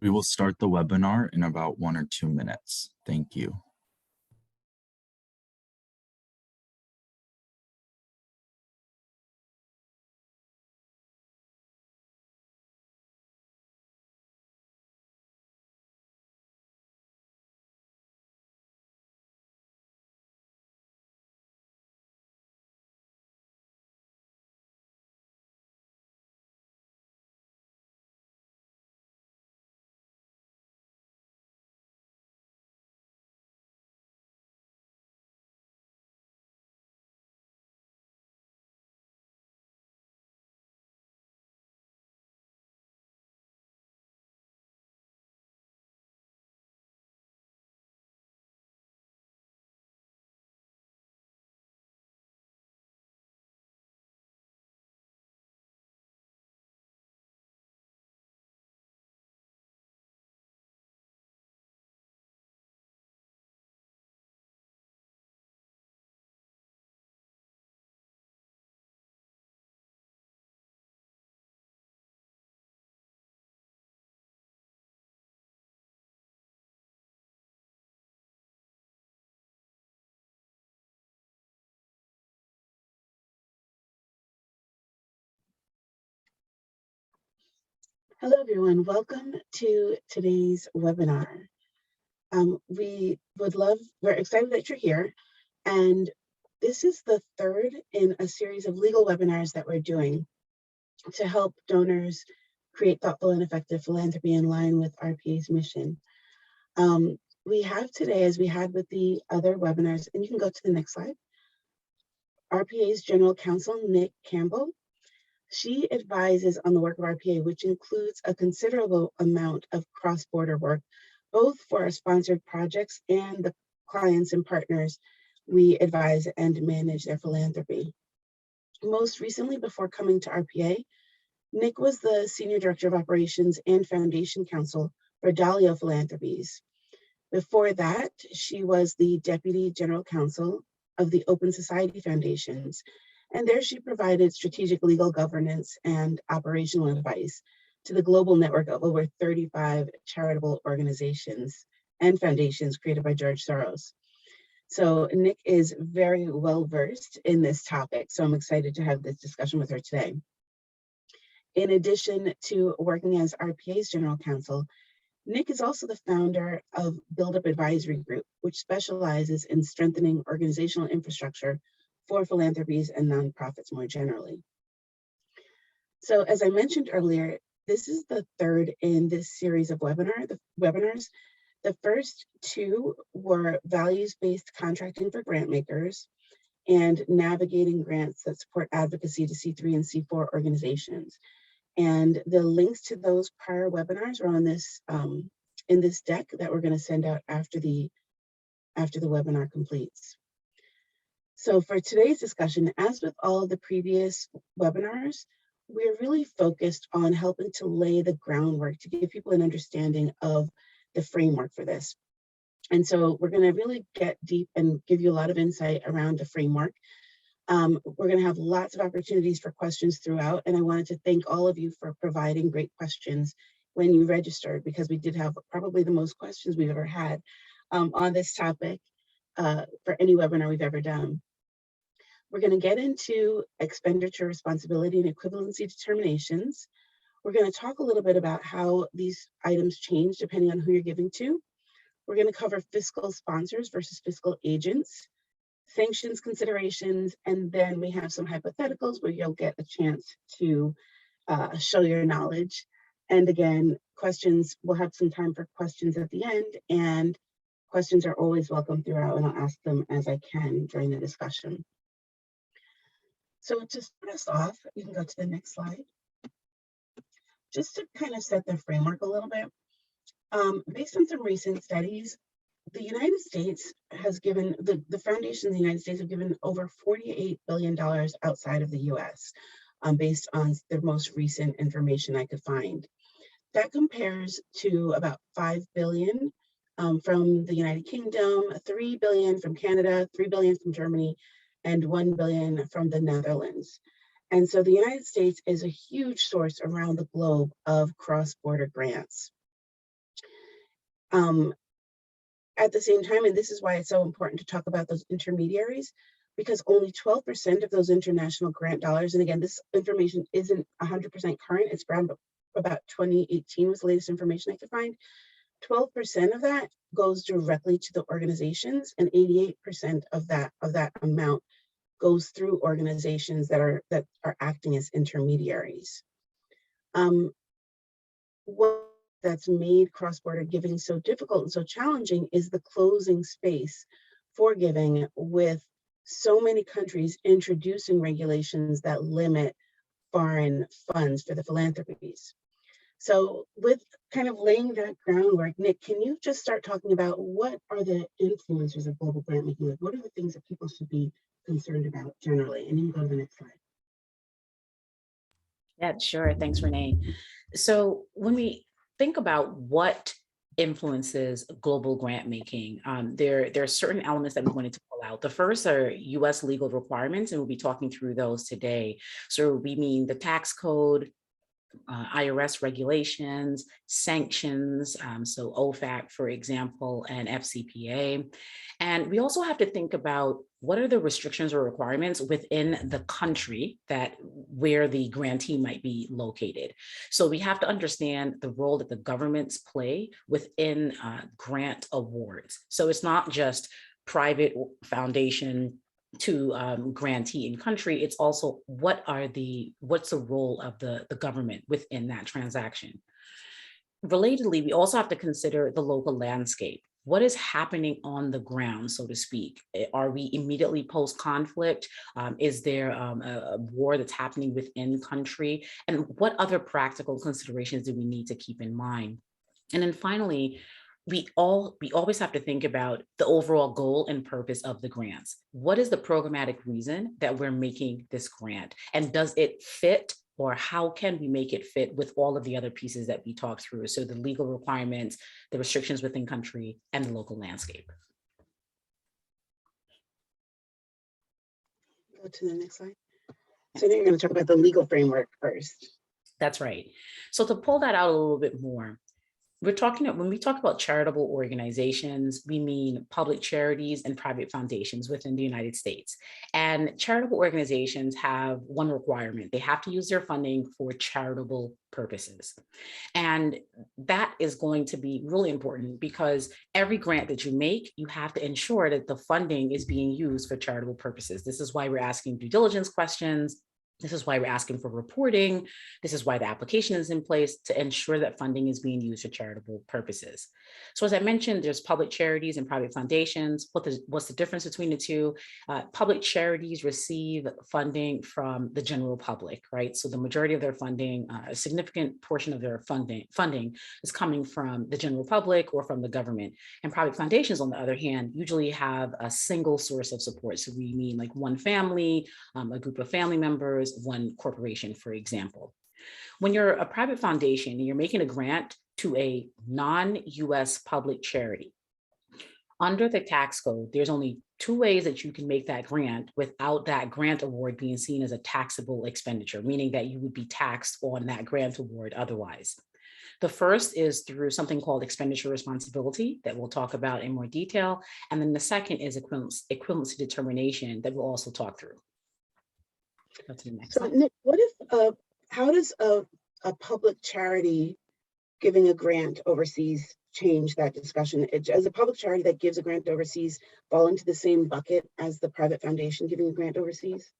We will start the webinar in about 1 or 2 minutes. Thank you. Hello, everyone. Welcome to today's webinar. We're excited that you're here. And this is the third in a series of legal webinars that we're doing to help donors create thoughtful and effective philanthropy in line with RPA's mission. We have today, as we had with the other webinars, and you can go to the next slide, RPA's General Counsel, Nicole Campbell. She advises on the work of RPA, which includes a considerable amount of cross-border work, both for our sponsored projects and the clients and partners we advise and manage their philanthropy. Most recently, before coming to RPA, Nick was the Senior Director of Operations and Foundation Counsel for Dalio Philanthropies. Before that, she was the Deputy General Counsel of the Open Society Foundations, and there she provided strategic legal governance and operational advice to the global network of over 35 charitable organizations and foundations created by George Soros. So Nick is very well versed in this topic, so I'm excited to have this discussion with her today. In addition to working as RPA's General Counsel, Nick is also the founder of Build Up Advisory Group, which specializes in strengthening organizational infrastructure for philanthropies and nonprofits more generally. So as I mentioned earlier, this is the third in this series of webinars. The first two were values-based contracting for grant makers and navigating grants that support advocacy to C3 and C4 organizations. And the links to those prior webinars are on this in this deck that we're going to send out after the webinar completes. So for today's discussion, as with all of the previous webinars, we're really focused on helping to lay the groundwork to give people an understanding of the framework for this. And so we're going to really get deep and give you a lot of insight around the framework. We're going to have lots of opportunities for questions throughout, and I wanted to thank all of you for providing great questions when you registered, because we did have probably the most questions we've ever had on this topic for any webinar we've ever done. We're going to get into expenditure responsibility and equivalency determinations. We're going to talk a little bit about how these items change depending on who you're giving to. We're going to cover fiscal sponsors versus fiscal agents, sanctions considerations, and then we have some hypotheticals where you'll get a chance to show your knowledge. And again, questions, we'll have some time for questions at the end, and questions are always welcome throughout, and I'll ask them as I can during the discussion. So to start us off, you can go to the next slide. Just to kind of set the framework a little bit, based on some recent studies, the United States has given, the foundations in the United States have given over $48 billion outside of the US, based on the most recent information I could find. That compares to about $5 billion from the United Kingdom, $3 billion from Canada, $3 billion from Germany, and $1 billion from the Netherlands. And so the United States is a huge source around the globe of cross-border grants. At the same time, and this is why it's so important to talk about those intermediaries, because only 12% of those international grant dollars, and again, this information isn't 100% current, it's around about 2018 was the latest information I could find. 12% of that goes directly to the organizations, and 88% of that amount goes through organizations that are acting as intermediaries. What that's made cross-border giving so difficult and so challenging is the closing space for giving, with so many countries introducing regulations that limit foreign funds for the philanthropies. So with kind of laying that groundwork, Nick, can you just start talking about what are the influencers of global grant making? Like, what are the things that people should be concerned about generally? And you can go to the next slide. Yeah, sure. Thanks, Renee. So when we think about what influences global grant making, there are certain elements that we wanted to pull out. The first are U.S. legal requirements, and we'll be talking through those today. So we mean the tax code, IRS regulations, sanctions, so OFAC, for example, and FCPA. And we also have to think about what are the restrictions or requirements within the country where the grantee might be located. So we have to understand the role that the governments play within grant awards. So it's not just private foundation to grantee in country, it's also what's the role of the government within that transaction. Relatedly, we also have to consider the local landscape. What is happening on the ground, so to speak? Are we immediately post-conflict? Is there a war that's happening within country? And what other practical considerations do we need to keep in mind? And then finally, we always have to think about the overall goal and purpose of the grants. What is the programmatic reason that we're making this grant? And does it fit, or how can we make it fit with all of the other pieces that we talked through? So the legal requirements, the restrictions within country, and the local landscape. Go to the next slide. So then you're going to talk about the legal framework first. That's right. So to pull that out a little bit more, when we talk about charitable organizations, we mean public charities and private foundations within the United States. And charitable organizations have one requirement: they have to use their funding for charitable purposes. And that is going to be really important, because every grant that you make, you have to ensure that the funding is being used for charitable purposes. This is why we're asking due diligence questions. This is why we're asking for reporting. This is why the application is in place, to ensure that funding is being used for charitable purposes. So as I mentioned, there's public charities and private foundations. What's the difference between the two? Public charities receive funding from the general public, right? So the majority of their funding, a significant portion of their funding is coming from the general public or from the government. And private foundations, on the other hand, usually have a single source of support. So we mean like one family, a group of family members, one corporation, for example. When you're a private foundation and you're making a grant to a non-US public charity, under the tax code, there's only two ways that you can make that grant without that grant award being seen as a taxable expenditure, meaning that you would be taxed on that grant award otherwise. The first is through something called expenditure responsibility that we'll talk about in more detail. And then the second is equivalency determination that we'll also talk through. Go to the next slide. Nick, how does a public charity giving a grant overseas change that discussion? As a public charity that gives a grant overseas fall into the same bucket as the private foundation giving a grant overseas?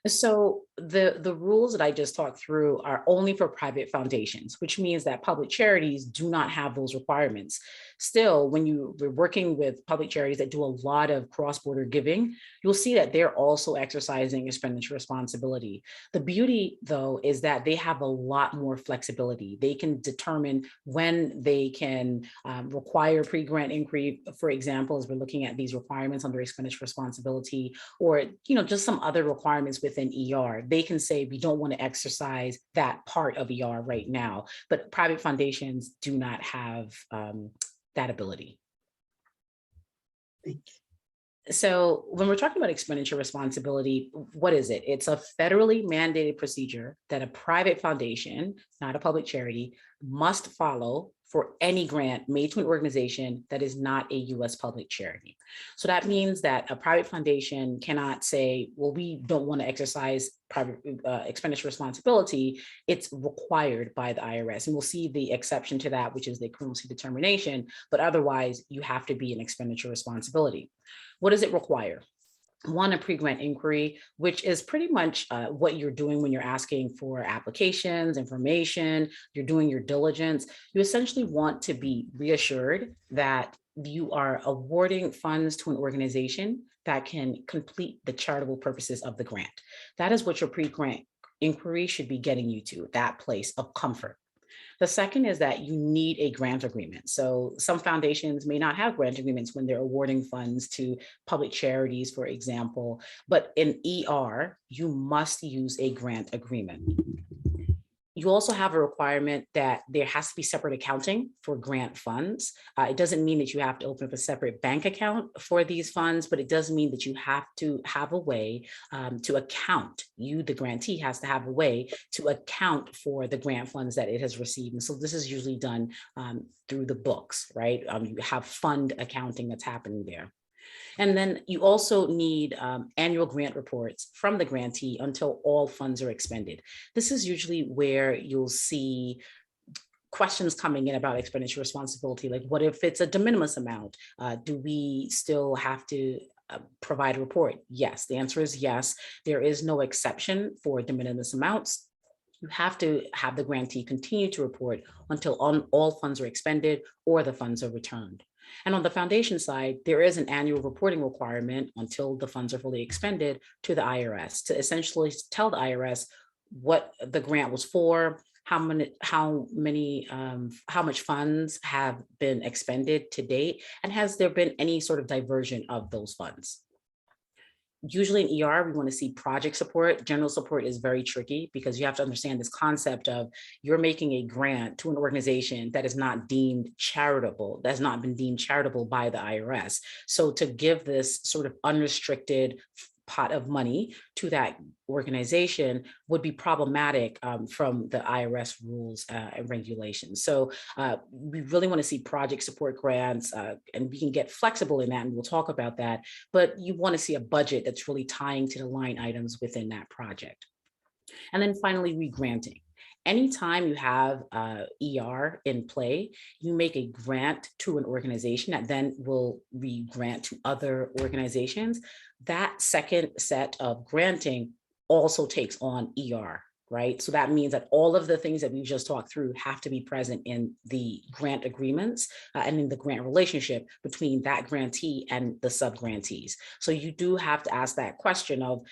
So the rules that I just talked through are only for private foundations, which means that public charities do not have those requirements. Still, when we're working with public charities that do a lot of cross-border giving, you'll see that they're also exercising expenditure responsibility. The beauty, though, is that they have a lot more flexibility. They can determine when they can require pre-grant inquiry, for example, as we're looking at these requirements under expenditure responsibility, or just some other requirements within ER. They can say, we don't want to exercise that part of ER right now, but private foundations do not have that ability. Thanks. So when we're talking about expenditure responsibility, what is it? It's a federally mandated procedure that a private foundation, not a public charity, must follow for any grant made to an organization that is not a U.S. public charity. So that means that a private foundation cannot say, well, we don't want to exercise private expenditure responsibility. It's required by the IRS. And we'll see the exception to that, which is the equivalency determination, but otherwise you have to be an expenditure responsibility. What does it require? One, a pre-grant inquiry, which is pretty much what you're doing when you're asking for applications, information, you're doing your diligence. You essentially want to be reassured that you are awarding funds to an organization that can complete the charitable purposes of the grant. That is what your pre-grant inquiry should be getting you to, that place of comfort. The second is that you need a grant agreement. So some foundations may not have grant agreements when they're awarding funds to public charities, for example, but in ER, you must use a grant agreement. You also have a requirement that there has to be separate accounting for grant funds. It doesn't mean that you have to open up a separate bank account for these funds, but it does mean that you have to have a way to account. You, the grantee, has to have a way to account for the grant funds that it has received. And so this is usually done through the books, right? You have fund accounting that's happening there. And then you also need annual grant reports from the grantee until all funds are expended. This is usually where you'll see questions coming in about expenditure responsibility, like what if it's a de minimis amount? Do we still have to provide a report? Yes, the answer is yes. There is no exception for de minimis amounts. You have to have the grantee continue to report until all funds are expended or the funds are returned. And on the foundation side, there is an annual reporting requirement until the funds are fully expended to the IRS to essentially tell the IRS what the grant was for, how much funds have been expended to date, and has there been any sort of diversion of those funds. Usually in ER, we want to see project support. General support is very tricky because you have to understand this concept of you're making a grant to an organization that is not deemed charitable, that's not been deemed charitable by the IRS. So to give this sort of unrestricted pot of money to that organization would be problematic from the IRS rules and regulations. So we really want to see project support grants, and we can get flexible in that, and we'll talk about that. But you want to see a budget that's really tying to the line items within that project. And then finally, regranting. Anytime you have ER in play, you make a grant to an organization that then will re-grant to other organizations. That second set of granting also takes on ER, right? So that means that all of the things that we've just talked through have to be present in the grant agreements and in the grant relationship between that grantee and the sub-grantees. So you do have to ask that question of,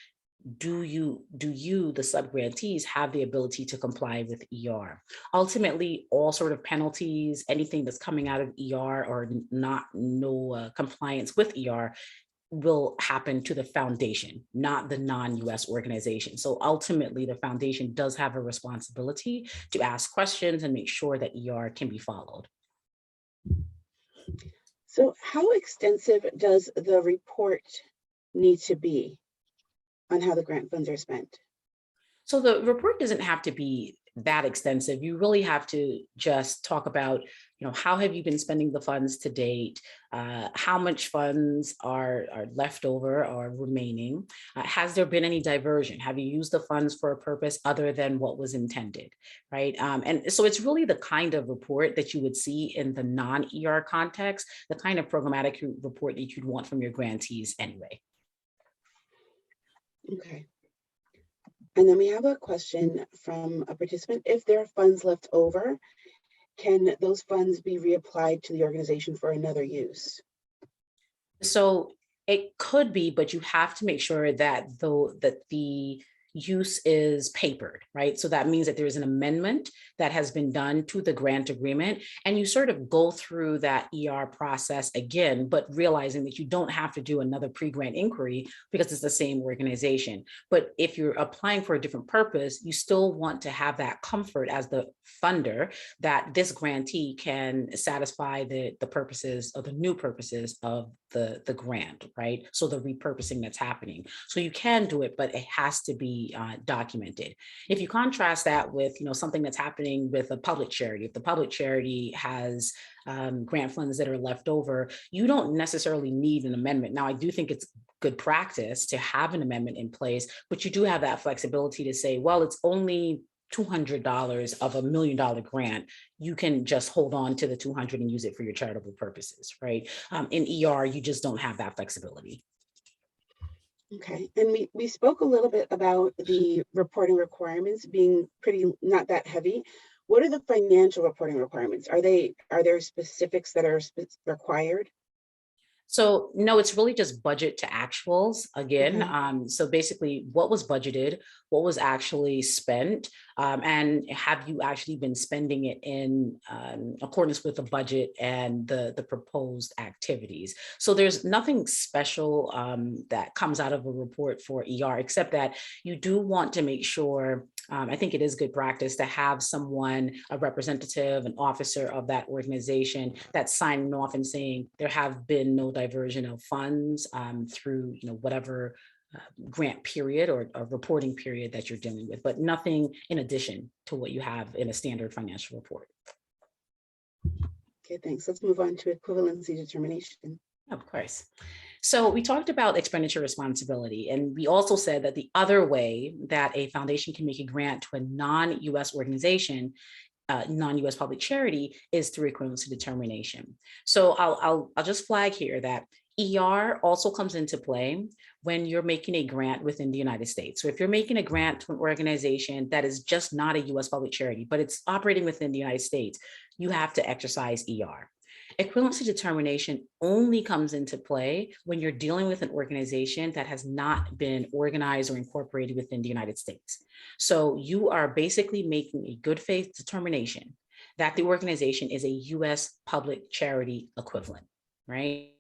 do you, the sub-grantees, have the ability to comply with ER? Ultimately, all sort of penalties, anything that's coming out of ER or no compliance with ER will happen to the foundation, not the non-US organization. So ultimately, the foundation does have a responsibility to ask questions and make sure that ER can be followed. So how extensive does the report need to be on how the grant funds are spent? So the report doesn't have to be that extensive. You really have to just talk about, how have you been spending the funds to date? How much funds are left over or remaining? Has there been any diversion? Have you used the funds for a purpose other than what was intended, right? And so it's really the kind of report that you would see in the non-ER context, the kind of programmatic report that you'd want from your grantees anyway. Okay. And then we have a question from a participant. If there are funds left over, can those funds be reapplied to the organization for another use? So it could be, but you have to make sure that the use is papered, right? So that means that there is an amendment that has been done to the grant agreement, and you sort of go through that ER process again, but realizing that you don't have to do another pre-grant inquiry because it's the same organization. But if you're applying for a different purpose, you still want to have that comfort as the funder that this grantee can satisfy the purposes or the new purposes of the grant, right? So the repurposing that's happening. So you can do it, but it has to be documented. If you contrast that with, something that's happening with a public charity, if the public charity has grant funds that are left over, you don't necessarily need an amendment. Now, I do think it's good practice to have an amendment in place, but you do have that flexibility to say, well, it's only $200 of $1 million grant. You can just hold on to the 200 and use it for your charitable purposes, right? In ER, you just don't have that flexibility. Okay, and we spoke a little bit about the reporting requirements being not that heavy. What are the financial reporting requirements? Are there specifics that are required? So no, it's really just budget to actuals again. Okay. So basically what was budgeted, what was actually spent, and have you actually been spending it in accordance with the budget and the proposed activities. So there's nothing special that comes out of a report for ER, except that you do want to make sure, I think it is good practice to have someone, a representative, an officer of that organization that's signing off and saying there have been no diversion of funds through whatever grant period or a reporting period that you're dealing with, but nothing in addition to what you have in a standard financial report. Okay, thanks. Let's move on to equivalency determination. Of course. So we talked about expenditure responsibility, and we also said that the other way that a foundation can make a grant to a non-US organization, non-US public charity, is through equivalency determination. So I'll just flag here that ER also comes into play when you're making a grant within the United States. So if you're making a grant to an organization that is just not a US public charity, but it's operating within the United States, you have to exercise ER. Equivalency determination only comes into play when you're dealing with an organization that has not been organized or incorporated within the United States. So you are basically making a good faith determination that the organization is a US public charity equivalent, right?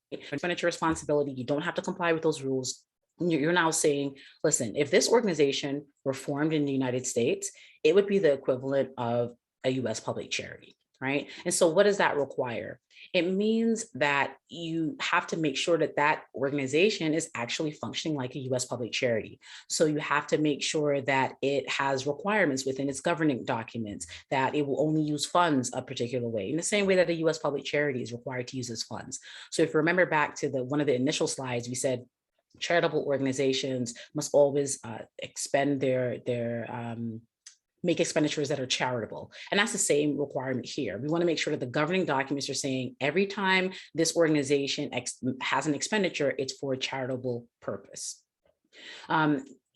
Expenditure responsibility, you don't have to comply with those rules. You're now saying, listen, if this organization were formed in the United States, it would be the equivalent of a US public charity, right? And so what does that require? It means that you have to make sure that that organization is actually functioning like a US public charity. So you have to make sure that it has requirements within its governing documents, that it will only use funds a particular way, in the same way that a US public charity is required to use its funds. So if you remember back to one of the initial slides, we said charitable organizations must always expend make expenditures that are charitable. And that's the same requirement here. We want to make sure that the governing documents are saying every time this organization has an expenditure, it's for a charitable purpose.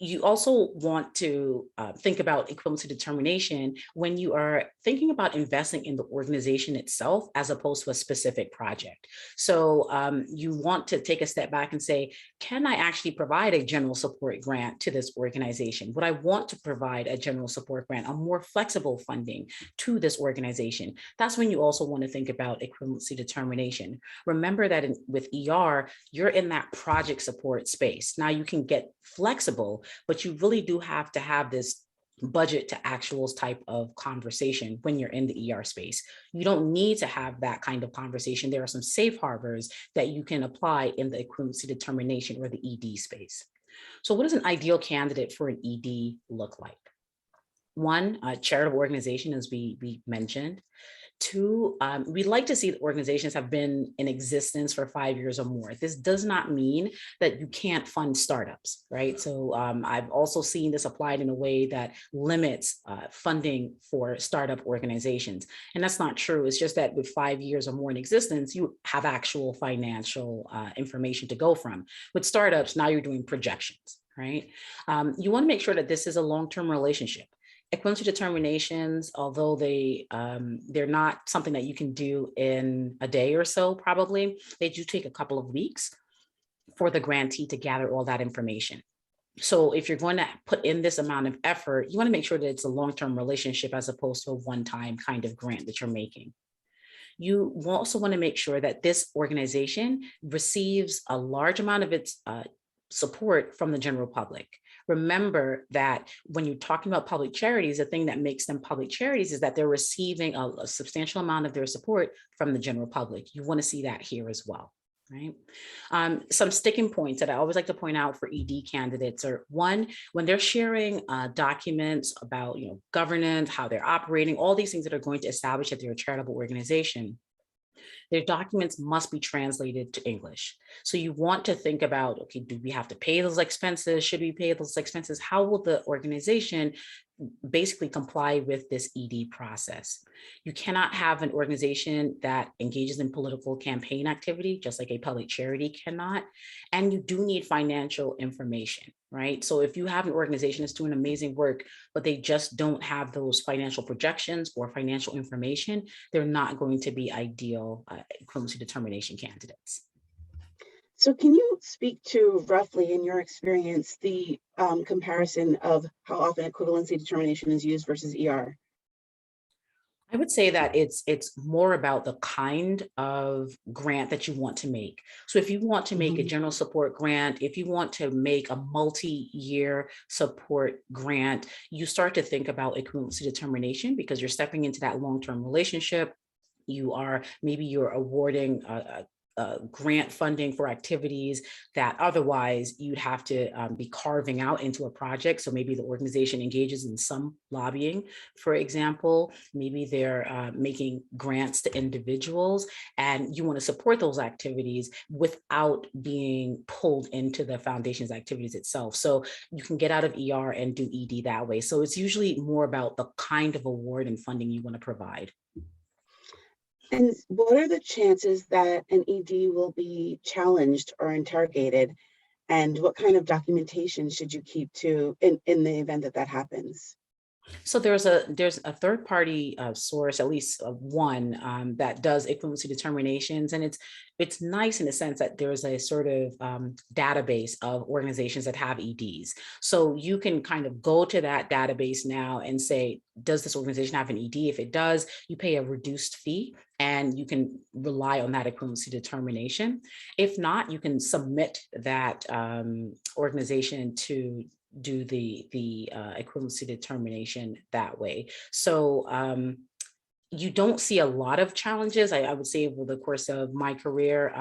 You also want to think about equivalency determination when you are thinking about investing in the organization itself as opposed to a specific project. So you want to take a step back and say, can I actually provide a general support grant to this organization? Would I want to provide a general support grant, a more flexible funding to this organization? That's when you also want to think about equivalency determination. Remember that with ER, you're in that project support space. Now you can get flexible, but you really do have to have this budget to actuals type of conversation when you're in the ER space. You don't need to have that kind of conversation. There are some safe harbors that you can apply in the equivalency determination or the ED space. So what does an ideal candidate for an ED look like? One, a charitable organization, as we mentioned. Two, we'd like to see that organizations have been in existence for 5 years or more. This does not mean that you can't fund startups, right? So I've also seen this applied in a way that limits funding for startup organizations. And that's not true. It's just that with 5 years or more in existence, you have actual financial information to go from. With startups, now you're doing projections, right? You want to make sure that this is a long-term relationship. Equivalency determinations, although they're not something that you can do in a day or so, probably, they do take a couple of weeks for the grantee to gather all that information. So if you're going to put in this amount of effort, you want to make sure that it's a long-term relationship as opposed to a one-time kind of grant that you're making. You also want to make sure that this organization receives a large amount of its support from the general public. Remember that when you're talking about public charities, the thing that makes them public charities is that they're receiving a substantial amount of their support from the general public. You want to see that here as well, right? Some sticking points that I always like to point out for ED candidates are, one, when they're sharing documents about, governance, how they're operating, all these things that are going to establish that they're a charitable organization, their documents must be translated to English. So you want to think about, okay, do we have to pay those expenses? Should we pay those expenses? How will the organization basically comply with this ED process? You cannot have an organization that engages in political campaign activity, just like a public charity cannot. And you do need financial information, right? So if you have an organization that's doing amazing work, but they just don't have those financial projections or financial information, they're not going to be ideal equivalency determination candidates. So can you speak to roughly, in your experience, the comparison of how often equivalency determination is used versus ER? I would say that it's more about the kind of grant that you want to make. So if you want to make a general support grant, if you want to make a multi-year support grant, you start to think about equivalency determination because you're stepping into that long-term relationship. Maybe you're awarding grant funding for activities that otherwise you'd have to be carving out into a project. So maybe the organization engages in some lobbying, for example. Maybe they're making grants to individuals, and you want to support those activities without being pulled into the foundation's activities itself. So you can get out of ER and do ED that way. So it's usually more about the kind of award and funding you want to provide. And what are the chances that an ED will be challenged or interrogated? And what kind of documentation should you keep in the event that that happens? So there's a third party source, at least one, that does equivalency determinations, and it's nice in the sense that there's a sort of database of organizations that have EDs. So you can kind of go to that database now and say, does this organization have an ED? If it does, you pay a reduced fee and you can rely on that equivalency determination. If not, you can submit that organization to do the equivalency determination that way. So you don't see a lot of challenges. I would say over the course of my career,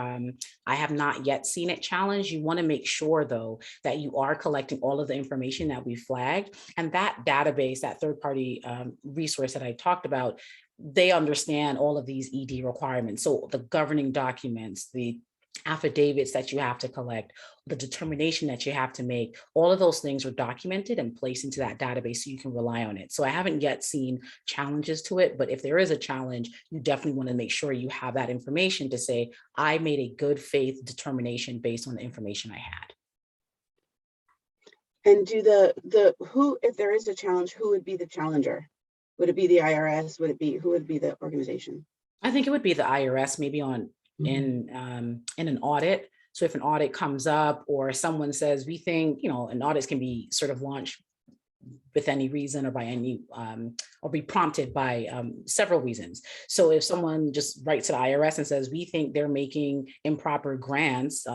I have not yet seen it challenged. You want to make sure, though, that you are collecting all of the information that we flagged. And that database, that third-party resource that I talked about, they understand all of these ED requirements. So the governing documents, the affidavits that you have to collect, the determination that you have to make, all of those things are documented and placed into that database so you can rely on it. So I haven't yet seen challenges to it, but if there is a challenge, you definitely want to make sure you have that information to say, I made a good faith determination based on the information I had. And if there is a challenge, who would be the challenger? Would it be the IRS? Who would be the organization? I think it would be the IRS, maybe in an audit. So if an audit comes up or someone says, we think, an audit can be sort of launched with any reason or by any, or be prompted by several reasons. So if someone just writes to the IRS and says, we think they're making improper grants,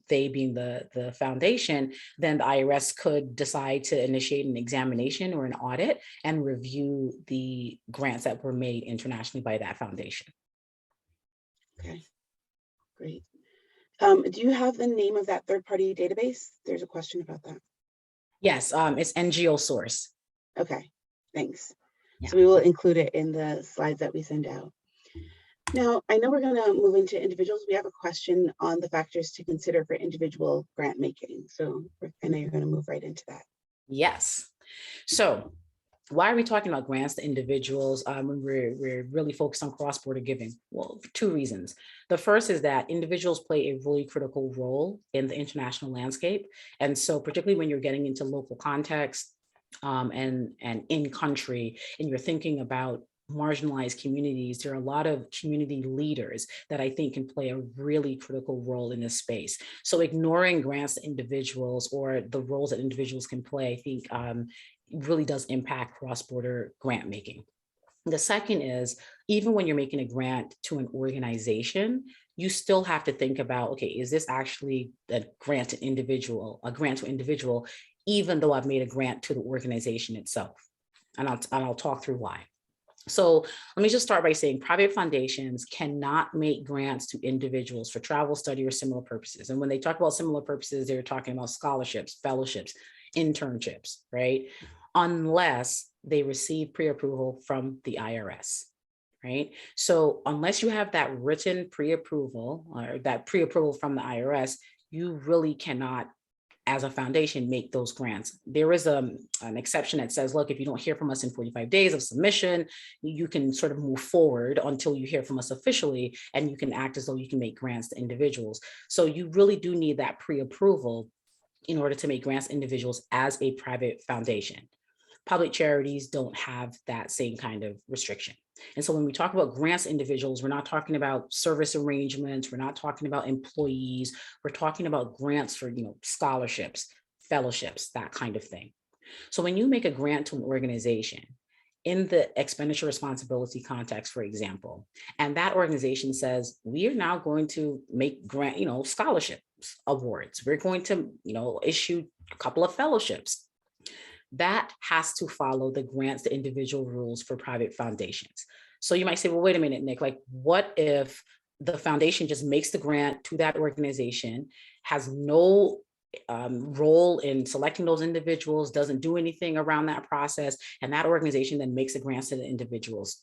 they being the foundation, then the IRS could decide to initiate an examination or an audit and review the grants that were made internationally by that foundation. Okay. Great. Do you have the name of that third-party database? There's a question about that. Yes, it's NGO Source. Okay, thanks. Yeah. So we will include it in the slides that we send out. Now, I know we're going to move into individuals. We have a question on the factors to consider for individual grant making. So I know you're going to move right into that. Yes. So why are we talking about grants to individuals when we're really focused on cross-border giving? Well, for two reasons. The first is that individuals play a really critical role in the international landscape. And so particularly when you're getting into local context and in country, and you're thinking about marginalized communities, there are a lot of community leaders that I think can play a really critical role in this space. So ignoring grants to individuals or the roles that individuals can play, I think really does impact cross-border grant making. The second is, even when you're making a grant to an organization, you still have to think about, okay, is this actually a grant to individual, even though I've made a grant to the organization itself? And I'll talk through why. So let me just start by saying private foundations cannot make grants to individuals for travel, study, or similar purposes. And when they talk about similar purposes, they're talking about scholarships, fellowships, internships, right? Unless they receive pre-approval from the IRS, right? So unless you have that written pre-approval or that pre-approval from the IRS, you really cannot, as a foundation, make those grants. There is an exception that says, look, if you don't hear from us in 45 days of submission, you can sort of move forward until you hear from us officially, and you can act as though you can make grants to individuals. So you really do need that pre-approval in order to make grants to individuals as a private foundation. Public charities don't have that same kind of restriction. And so when we talk about grants to individuals, we're not talking about service arrangements, we're not talking about employees, we're talking about grants for, scholarships, fellowships, that kind of thing. So when you make a grant to an organization, in the expenditure responsibility context, for example, and that organization says, we are now going to make grant, scholarship awards. We're going to, issue a couple of fellowships. That has to follow the grants to individual rules for private foundations. So you might say, well, wait a minute, Nick, like what if the foundation just makes the grant to that organization, has no role in selecting those individuals, doesn't do anything around that process, and that organization then makes the grants to the individuals?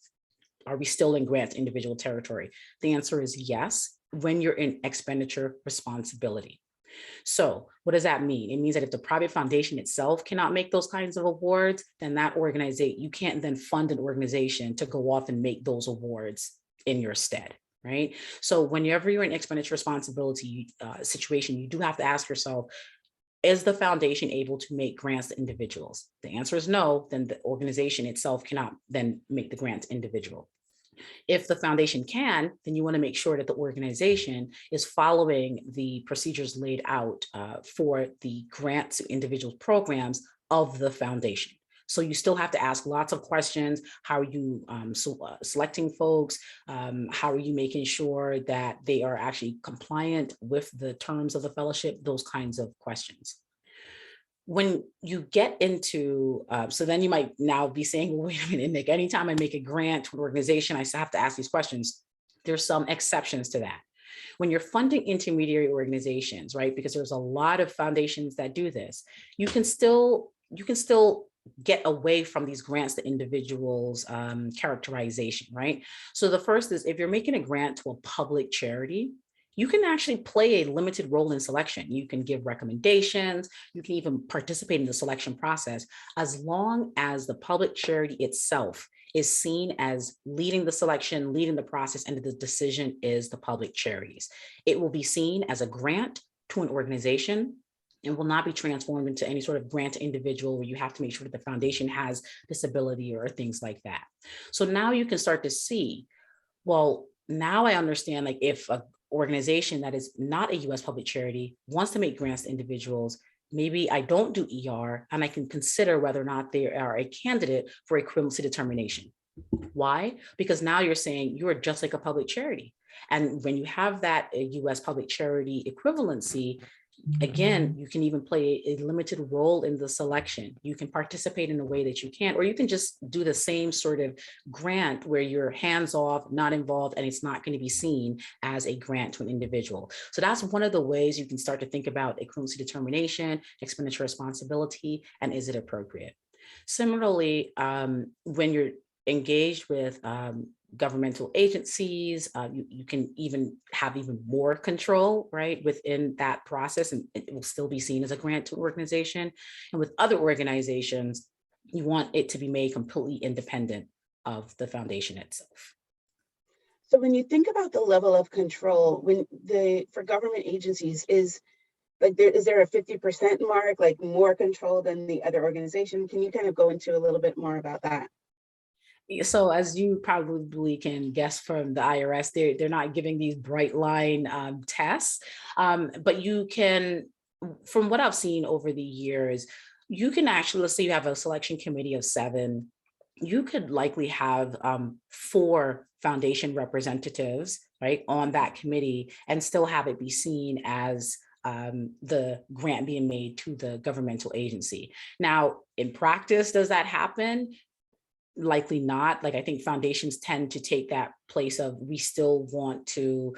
Are we still in grant individual territory? The answer is yes, when you're in expenditure responsibility. So what does that mean? It means that if the private foundation itself cannot make those kinds of awards, then that organization, you can't then fund an organization to go off and make those awards in your stead, right? So whenever you're in expenditure responsibility situation, you do have to ask yourself, is the foundation able to make grants to individuals? The answer is no, then the organization itself cannot then make the grants individual. If the foundation can, then you want to make sure that the organization is following the procedures laid out for the grants to individual programs of the foundation. So you still have to ask lots of questions. How are you selecting folks? How are you making sure that they are actually compliant with the terms of the fellowship? Those kinds of questions. When you get into, so then you might now be saying, well, wait a minute, Nick, anytime I make a grant to an organization, I have to ask these questions. There's some exceptions to that. When you're funding intermediary organizations, right, because there's a lot of foundations that do this, you can still get away from these grants to individuals characterization, right? So the first is, if you're making a grant to a public charity, you can actually play a limited role in selection. You can give recommendations, you can even participate in the selection process, as long as the public charity itself is seen as leading the selection, leading the process, and the decision is the public charities. It will be seen as a grant to an organization and will not be transformed into any sort of grant to individual where you have to make sure that the foundation has disability or things like that. So now you can start to see, well, now I understand, like, if a organization that is not a US public charity wants to make grants to individuals, maybe I don't do ER and I can consider whether or not they are a candidate for equivalency determination. Why? Because now you're saying you're just like a public charity. And when you have that US public charity equivalency, again, you can even play a limited role in the selection. You can participate in a way that you can, or you can just do the same sort of grant where you're hands off, not involved, and it's not going to be seen as a grant to an individual. So that's one of the ways you can start to think about equivalency determination, expenditure responsibility, and is it appropriate? Similarly, when you're engaged with governmental agencies, you can even have even more control, right, within that process, and it will still be seen as a grant to an organization. And with other organizations, you want it to be made completely independent of the foundation itself. So when you think about the level of control, for government agencies, is there a 50% mark, like more control than the other organization? Can you kind of go into a little bit more about that? So as you probably can guess from the IRS, they're not giving these bright line tests, but you can, from what I've seen over the years, you can actually, let's say you have a selection committee of 7, you could likely have 4 foundation representatives, right, on that committee and still have it be seen as the grant being made to the governmental agency. Now, in practice, does that happen? likely not. Like, I think foundations tend to take that place of, we still want to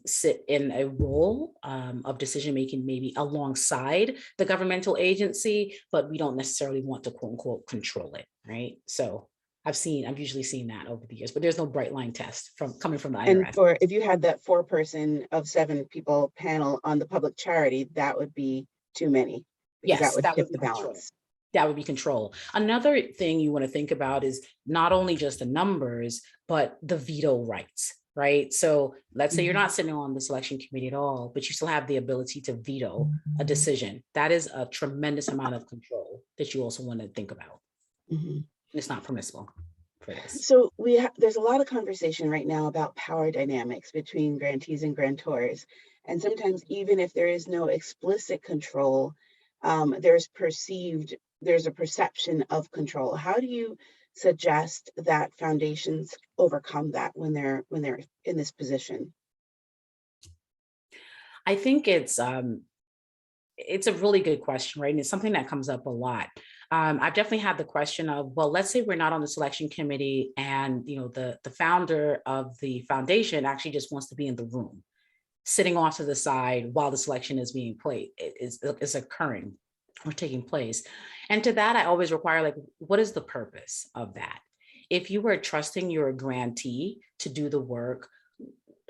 sit in a role of decision-making, maybe alongside the governmental agency, but we don't necessarily want to quote unquote control it, right? So I've usually seen that over the years, but there's no bright line test coming from the And IRS. if you had that 4-person of 7 people panel on the public charity, that would be too many, because that Yes, would that would tip be the control. balance. That would be control. Another thing you want to think about is not only just the numbers, but the veto rights, right? So let's say you're not sitting on the selection committee at all, but you still have the ability to veto a decision. That is a tremendous amount of control that you also want to think about. Mhm. It's not permissible for this. So there's a lot of conversation right now about power dynamics between grantees and grantors. And sometimes, even if there is no explicit control, there's a perception of control. How do you suggest that foundations overcome that when they're in this position? I think it's a really good question, right? And it's something that comes up a lot. I've definitely had the question of, well, let's say we're not on the selection committee, and the founder of the foundation actually just wants to be in the room, sitting off to the side while the selection is being played, is occurring or taking place. And to that, I always require, like, what is the purpose of that? If you are trusting your grantee to do the work,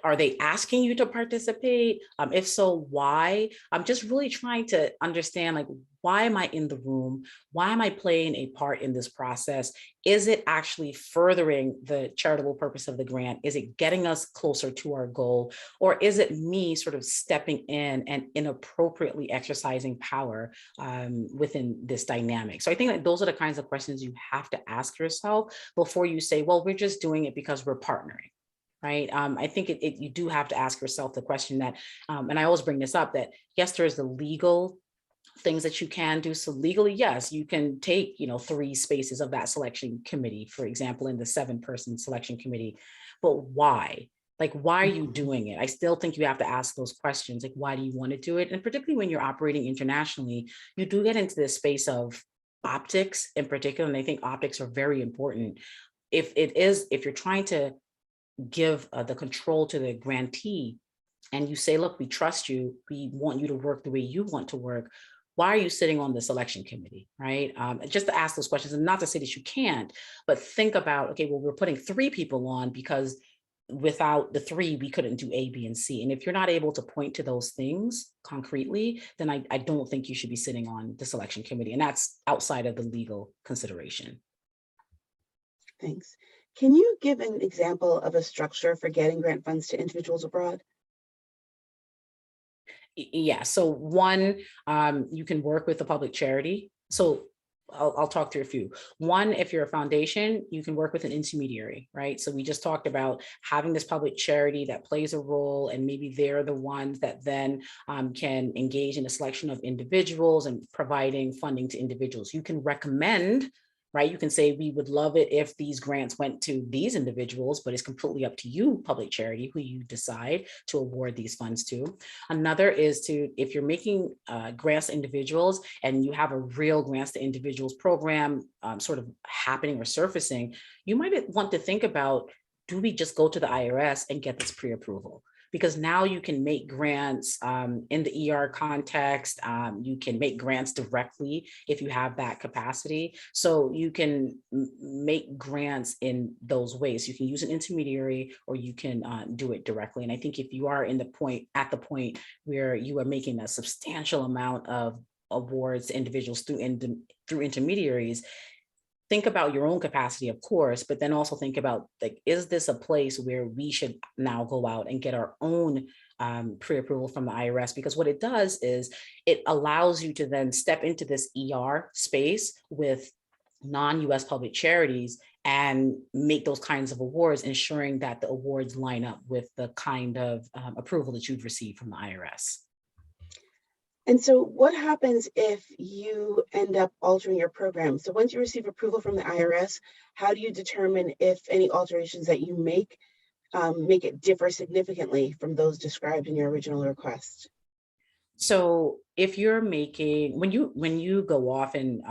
are they asking you to participate? If so, why? I'm just really trying to understand, like, why am I in the room? Why am I playing a part in this process? Is it actually furthering the charitable purpose of the grant? Is it getting us closer to our goal? Or is it me sort of stepping in and inappropriately exercising power within this dynamic? So I think that those are the kinds of questions you have to ask yourself before you say, well, we're just doing it because we're partnering. Right. I think you do have to ask yourself the question that, and I always bring this up, that yes, there's the legal things that you can do. So legally, yes, you can take, 3 spaces of that selection committee, for example, in the 7-person selection committee. But why? Like, why are you doing it? I still think you have to ask those questions. Like, why do you want to do it? And particularly when you're operating internationally, you do get into this space of optics in particular. And I think optics are very important. If you're trying to give the control to the grantee, and you say, look, we trust you, we want you to work the way you want to work, why are you sitting on the selection committee, right? Just to ask those questions, and not to say that you can't, but think about, okay, well, we're putting 3 people on because without the 3, we couldn't do A, B, and C. And if you're not able to point to those things concretely, then I don't think you should be sitting on the selection committee. And that's outside of the legal consideration. Thanks. Can you give an example of a structure for getting grant funds to individuals abroad? Yeah, so one, you can work with a public charity. So I'll talk through a few. One, if you're a foundation, you can work with an intermediary, right? So we just talked about having this public charity that plays a role, and maybe they're the ones that then can engage in a selection of individuals and providing funding to individuals. You can recommend, right? You can say, we would love it if these grants went to these individuals, but it's completely up to you, public charity, who you decide to award these funds to. Another is if you're making grants to individuals and you have a real grants to individuals program sort of happening or surfacing, you might want to think about, do we just go to the IRS and get this pre-approval? Because now you can make grants in the ER context. You can make grants directly if you have that capacity. So you can make grants in those ways. You can use an intermediary, or you can do it directly. And I think if you are at the point where you are making a substantial amount of awards to individuals through intermediaries, think about your own capacity, of course, but then also think about, like, is this a place where we should now go out and get our own pre-approval from the IRS? Because what it does is it allows you to then step into this ER space with non-US public charities and make those kinds of awards, ensuring that the awards line up with the kind of approval that you've received from the IRS. And so what happens if you end up altering your program? So once you receive approval from the IRS, how do you determine if any alterations that you make it differ significantly from those described in your original request? So if you're making, when you go off and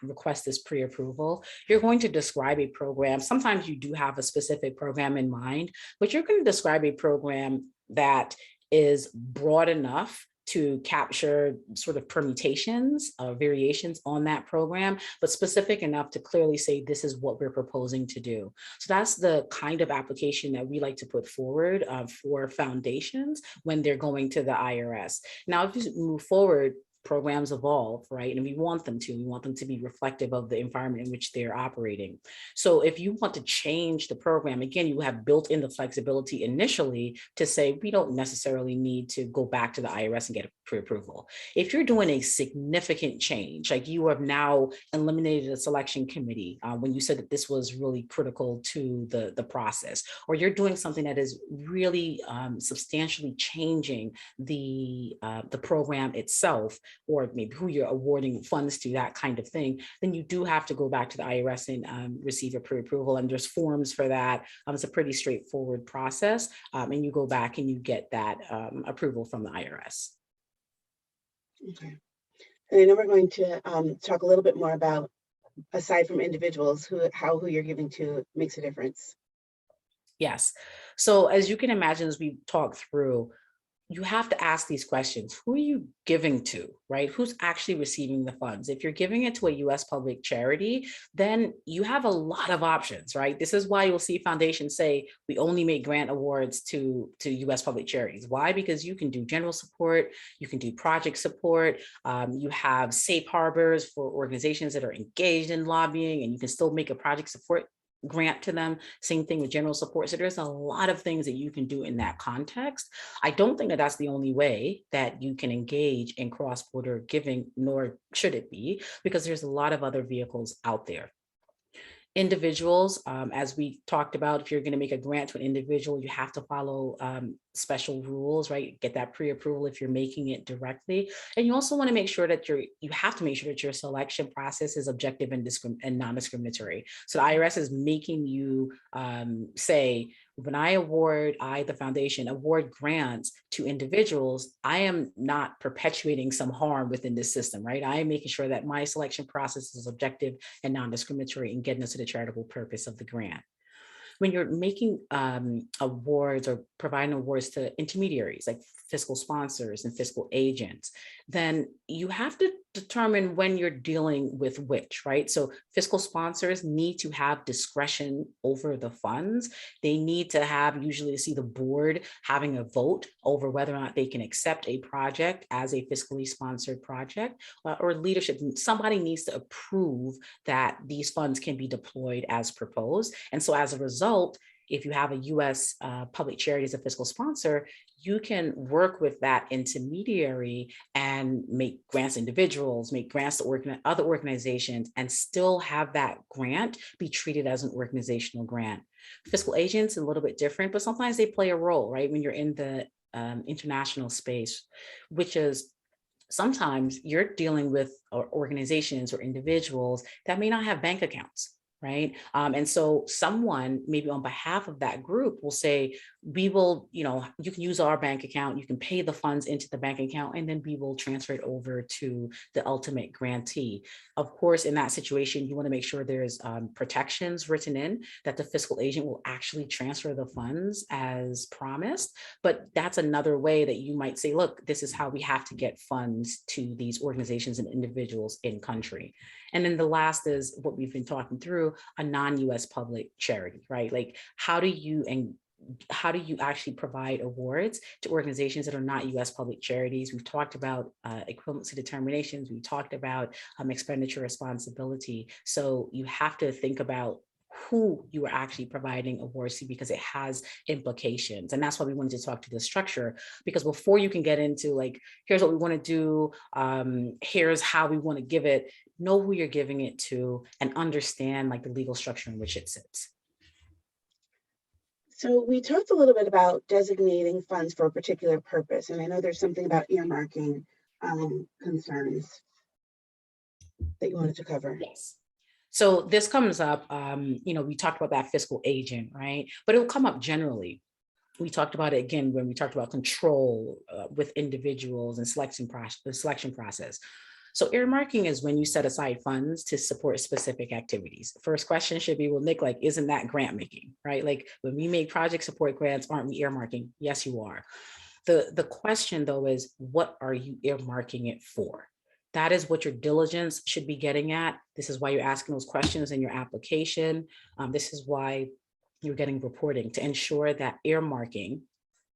request this pre-approval, you're going to describe a program. Sometimes you do have a specific program in mind, but you're going to describe a program that is broad enough to capture sort of permutations, variations on that program, but specific enough to clearly say, this is what we're proposing to do. So that's the kind of application that we like to put forward for foundations when they're going to the IRS. Now, if you move forward, programs evolve, right? And we want them to be reflective of the environment in which they're operating. So if you want to change the program, again, you have built in the flexibility initially to say, we don't necessarily need to go back to the IRS and get a pre-approval. If you're doing a significant change, like you have now eliminated a selection committee when you said that this was really critical to the process, or you're doing something that is really substantially changing the program itself, or maybe who you're awarding funds to, that kind of thing, then you do have to go back to the IRS and receive a pre-approval. And there's forms for that. It's a pretty straightforward process. And you go back and you get that approval from the IRS. Okay. And I know we're going to talk a little bit more about, aside from individuals, how who you're giving to makes a difference. Yes. So as you can imagine, as we talk through, you have to ask these questions. Who are you giving to, right? Who's actually receiving the funds? If you're giving it to a US public charity, then you have a lot of options, right? This is why you'll see foundations say, we only make grant awards to US public charities. Why? Because you can do general support, you can do project support, you have safe harbors for organizations that are engaged in lobbying, and you can still make a project support grant to them. Same thing with general support. So there's a lot of things that you can do in that context. I don't think that that's the only way that you can engage in cross-border giving, nor should it be, because there's a lot of other vehicles out there. Individuals, as we talked about, if you're going to make a grant to an individual, you have to follow special rules, right? Get that pre-approval if you're making it directly. And you also want to make sure that you have to make sure that your selection process is objective and non-discriminatory. So the IRS is making you say, when the foundation award grants to individuals, I am not perpetuating some harm within this system, right? I am making sure that my selection process is objective and non-discriminatory in getting us to the charitable purpose of the grant. When you're making awards or providing awards to intermediaries like fiscal sponsors and fiscal agents, then you have to determine when you're dealing with which, right? So fiscal sponsors need to have discretion over the funds. They need to have, usually see the board having a vote over whether or not they can accept a project as a fiscally sponsored project, or leadership. Somebody needs to approve that these funds can be deployed as proposed. And so as a result, if you have a US public charity as a fiscal sponsor, you can work with that intermediary and make grants to individuals, make grants to other organizations, and still have that grant be treated as an organizational grant. Fiscal agents, a little bit different, but sometimes they play a role, right? When you're in the international space, which is sometimes you're dealing with organizations or individuals that may not have bank accounts, right? And so someone maybe on behalf of that group will say, we will, you can use our bank account, you can pay the funds into the bank account, and then we will transfer it over to the ultimate grantee. Of course, in that situation, you want to make sure there's protections written in that the fiscal agent will actually transfer the funds as promised. But that's another way that you might say, look, this is how we have to get funds to these organizations and individuals in country. And then the last is what we've been talking through, a non-US public charity, right? Like how do you actually provide awards to organizations that are not US public charities? We've talked about equivalency determinations. We talked about expenditure responsibility. So you have to think about who you are actually providing awards to, because it has implications. And that's why we wanted to talk to the structure, because before you can get into like, here's what we want to do, here's how we want to give it, know who you're giving it to and understand like the legal structure in which it sits. So we talked a little bit about designating funds for a particular purpose, and I know there's something about earmarking concerns that you wanted to cover. Yes. So this comes up, we talked about that fiscal agent, right? But it will come up generally. We talked about it again when we talked about control with individuals and the selection process. So earmarking is when you set aside funds to support specific activities. First question should be, well, Nick, like, isn't that grant making, right? Like when we make project support grants, aren't we earmarking? Yes, you are. The question though is, what are you earmarking it for? That is what your diligence should be getting at. This is why you're asking those questions in your application. This is why you're getting reporting, to ensure that earmarking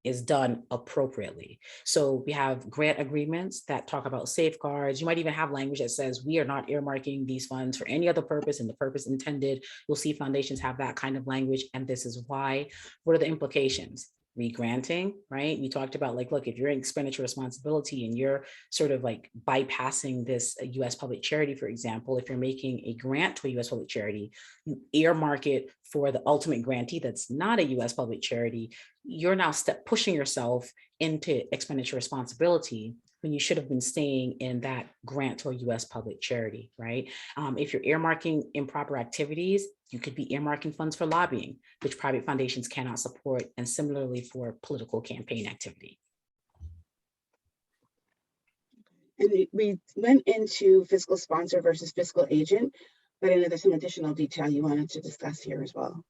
is done appropriately. So we have grant agreements that talk about safeguards. You might even have language that says we are not earmarking these funds for any other purpose and the purpose intended. You'll see foundations have that kind of language, and this is why. What are the implications? Regranting, right? We talked about, like, look, if you're in expenditure responsibility and you're sort of like bypassing this US public charity, for example, if you're making a grant to a US public charity, you earmark it for the ultimate grantee that's not a US public charity, you're now pushing yourself into expenditure responsibility when you should have been staying in that grant to a US public charity, right? If you're earmarking improper activities, you could be earmarking funds for lobbying, which private foundations cannot support, and similarly for political campaign activity. And we went into fiscal sponsor versus fiscal agent, but I know there's some additional detail you wanted to discuss here as well.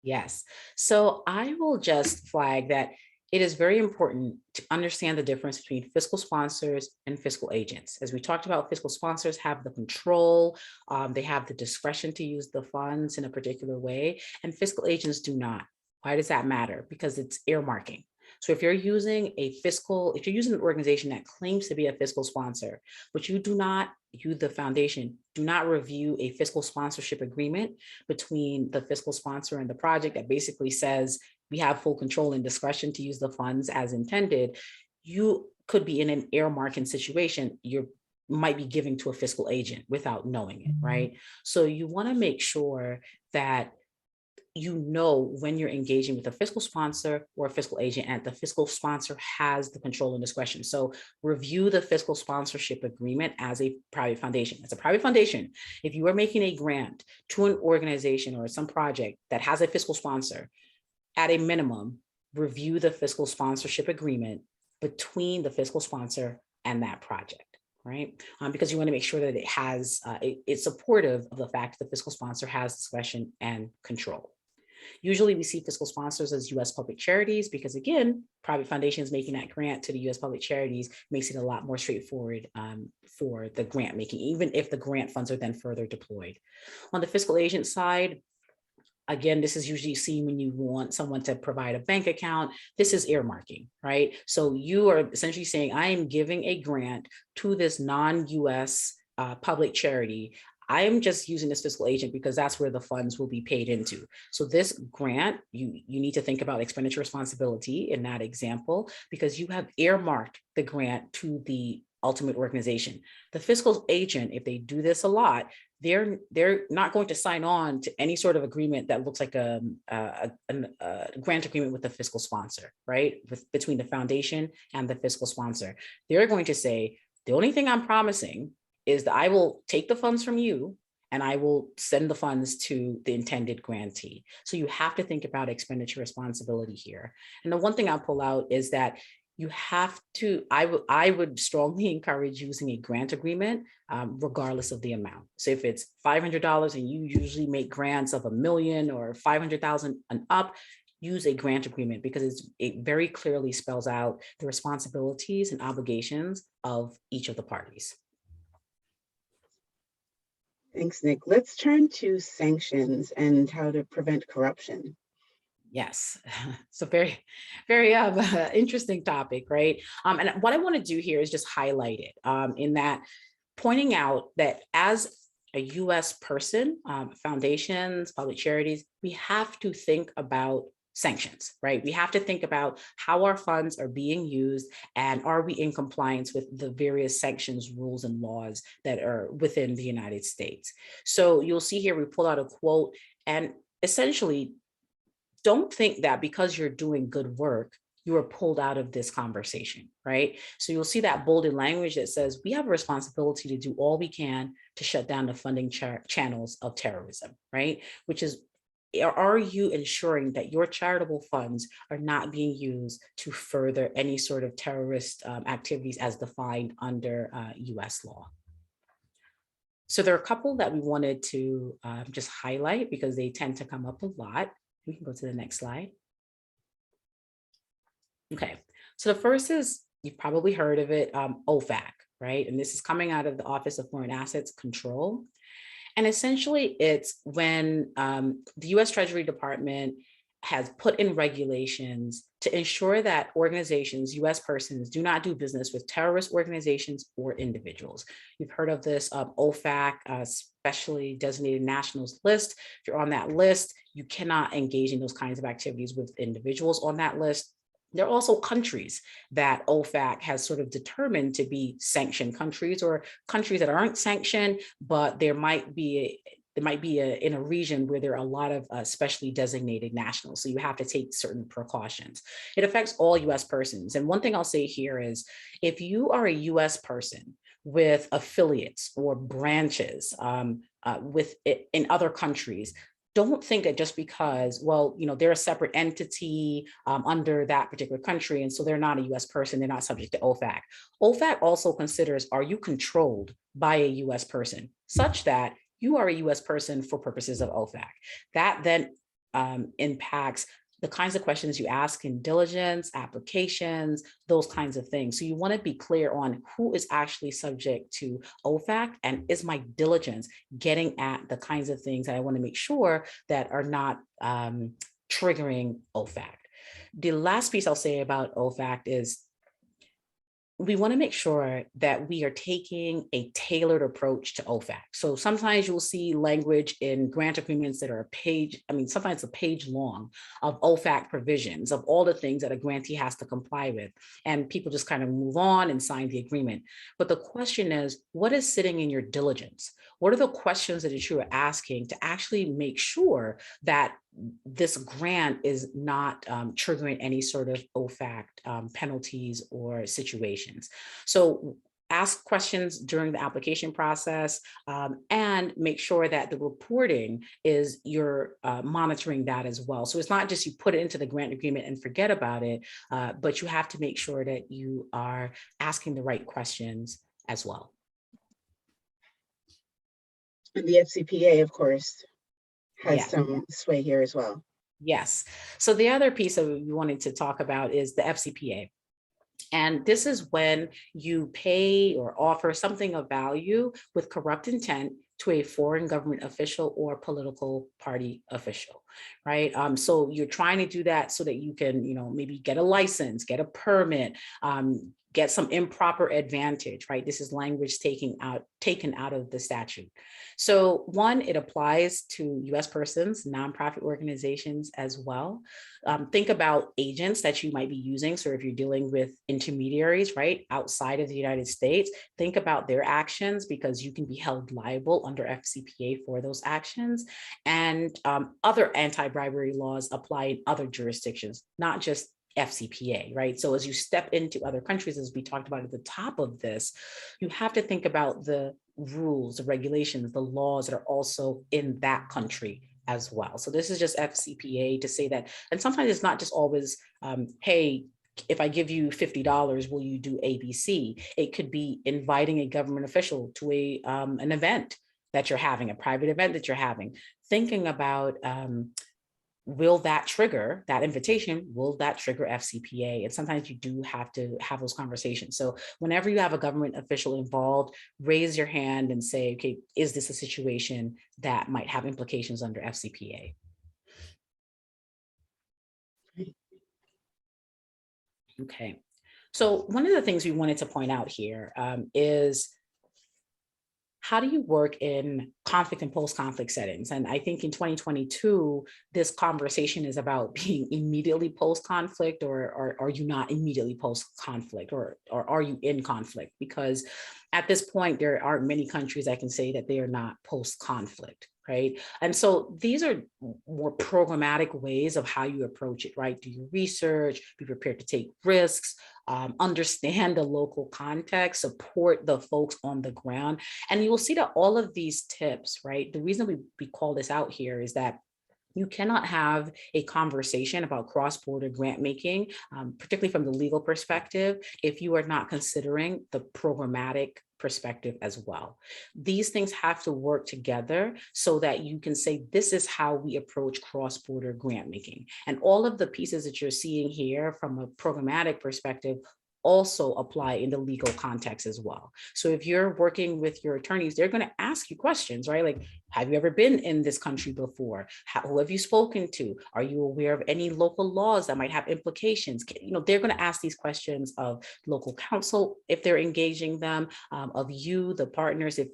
Yes. So I will just flag that it is very important to understand the difference between fiscal sponsors and fiscal agents. As we talked about, fiscal sponsors have the control, they have the discretion to use the funds in a particular way, and fiscal agents do not. Why does that matter? Because it's earmarking. So if you're using an organization that claims to be a fiscal sponsor, but you, the foundation, do not review a fiscal sponsorship agreement between the fiscal sponsor and the project that basically says we have full control and discretion to use the funds as intended, you could be in an earmarking situation. You might be giving to a fiscal agent without knowing it, right? So you want to make sure that you know when you're engaging with a fiscal sponsor or a fiscal agent, and the fiscal sponsor has the control and discretion. So review the fiscal sponsorship agreement as a private foundation. As a private foundation, if you are making a grant to an organization or some project that has a fiscal sponsor, at a minimum, review the fiscal sponsorship agreement between the fiscal sponsor and that project, right? Because you want to make sure that it's supportive of the fact that the fiscal sponsor has discretion and control. Usually we see fiscal sponsors as US public charities because, again, private foundations making that grant to the US public charities makes it a lot more straightforward for the grant making, even if the grant funds are then further deployed. On the fiscal agent side, again, this is usually seen when you want someone to provide a bank account. This is earmarking, right? So you are essentially saying, I am giving a grant to this non-US public charity. I am just using this fiscal agent because that's where the funds will be paid into. So this grant, you need to think about expenditure responsibility in that example, because you have earmarked the grant to the ultimate organization. The fiscal agent, if they do this a lot, they're not going to sign on to any sort of agreement that looks like a grant agreement with the fiscal sponsor, right? Between the foundation and the fiscal sponsor. They're going to say, the only thing I'm promising is that I will take the funds from you and I will send the funds to the intended grantee. So you have to think about expenditure responsibility here. And the one thing I'll pull out is that you have to, I would strongly encourage using a grant agreement regardless of the amount. So if it's $500 and you usually make grants of $1 million or $500,000 and up, use a grant agreement because it very clearly spells out the responsibilities and obligations of each of the parties. Thanks, Nick. Let's turn to sanctions and how to prevent corruption. Yes, it's a very, very interesting topic, right? And what I want to do here is just highlight it in that, pointing out that as a US person, foundations, public charities, we have to think about sanctions, right? We have to think about how our funds are being used and are we in compliance with the various sanctions, rules, and laws that are within the United States. So you'll see here, we pull out a quote, and essentially, don't think that because you're doing good work, you are pulled out of this conversation, right? So you'll see that bolded language that says we have a responsibility to do all we can to shut down the funding channels of terrorism, right? Which is are you ensuring that your charitable funds are not being used to further any sort of terrorist activities as defined under US law? So there are a couple that we wanted to just highlight because they tend to come up a lot. We can go to the next slide. Okay, so the first is, you've probably heard of it, OFAC, right? And this is coming out of the Office of Foreign Assets Control. And essentially it's when the US Treasury Department has put in regulations to ensure that organizations, US persons, do not do business with terrorist organizations or individuals. You've heard of this OFAC, specially designated nationals list. If you're on that list, you cannot engage in those kinds of activities with individuals on that list. There are also countries that OFAC has sort of determined to be sanctioned countries, or countries that aren't sanctioned, but there might be in a region where there are a lot of specially designated nationals. So you have to take certain precautions. It affects all US persons. And one thing I'll say here is, if you are a US person with affiliates or branches in other countries, don't think that just because, well, they're a separate entity under that particular country, and so they're not a US person, they're not subject to OFAC. OFAC also considers, are you controlled by a US person, such that you are a US person for purposes of OFAC. That then impacts the kinds of questions you ask in diligence, applications, those kinds of things. So you want to be clear on who is actually subject to OFAC, and is my diligence getting at the kinds of things that I want to make sure that are not triggering OFAC. The last piece I'll say about OFAC is, we want to make sure that we are taking a tailored approach to OFAC. So sometimes you'll see language in grant agreements that are a page, sometimes a page long, of OFAC provisions of all the things that a grantee has to comply with. And people just kind of move on and sign the agreement. But the question is, what is sitting in your diligence? What are the questions that you are asking to actually make sure that this grant is not triggering any sort of OFAC penalties or situations? So ask questions during the application process, and make sure that the reporting is, you're monitoring that as well. So it's not just you put it into the grant agreement and forget about it, but you have to make sure that you are asking the right questions as well. And the FCPA, of course, has Yeah. some sway here as well. Yes. So the other piece that we wanted to talk about is the FCPA. And this is when you pay or offer something of value with corrupt intent to a foreign government official or political party official, right? So you're trying to do that so that you can, maybe get a license, get a permit, get some improper advantage, right? This is language taken out of the statute. So one, it applies to US persons, nonprofit organizations as well. Think about agents that you might be using. So if you're dealing with intermediaries, right, outside of the United States, think about their actions, because you can be held liable under FCPA for those actions. And other anti-bribery laws apply in other jurisdictions, not just FCPA, right? So as you step into other countries, as we talked about at the top of this, you have to think about the rules, the regulations, the laws that are also in that country as well. So this is just FCPA to say that, and sometimes it's not just always, hey, if I give you $50, will you do ABC? It could be inviting a government official to an event that you're having, a private event that you're having, thinking about, will that trigger that invitation? Will that trigger FCPA? And sometimes you do have to have those conversations. So whenever you have a government official involved, raise your hand and say, okay, is this a situation that might have implications under FCPA? Okay. So one of the things we wanted to point out here is, how do you work in conflict and post-conflict settings? And I think in 2022, this conversation is about being immediately post-conflict, or are you not immediately post-conflict, or are you in conflict? Because at this point, there aren't many countries that can say that they are not post-conflict, right? And so these are more programmatic ways of how you approach it, right? Do your research, be prepared to take risks, understand the local context, support the folks on the ground. And you will see that all of these tips, right? The reason we call this out here is that You cannot have a conversation about cross-border grant making, particularly from the legal perspective, if you are not considering the programmatic perspective as well. These things have to work together so that you can say, this is how we approach cross-border grant making. And all of the pieces that you're seeing here from a programmatic perspective also apply in the legal context as well. So if you're working with your attorneys, they're going to ask you questions, right? Like, have you ever been in this country before? Who have you spoken to? Are you aware of any local laws that might have implications? They're going to ask these questions of local counsel if they're engaging them, of you, the partners, if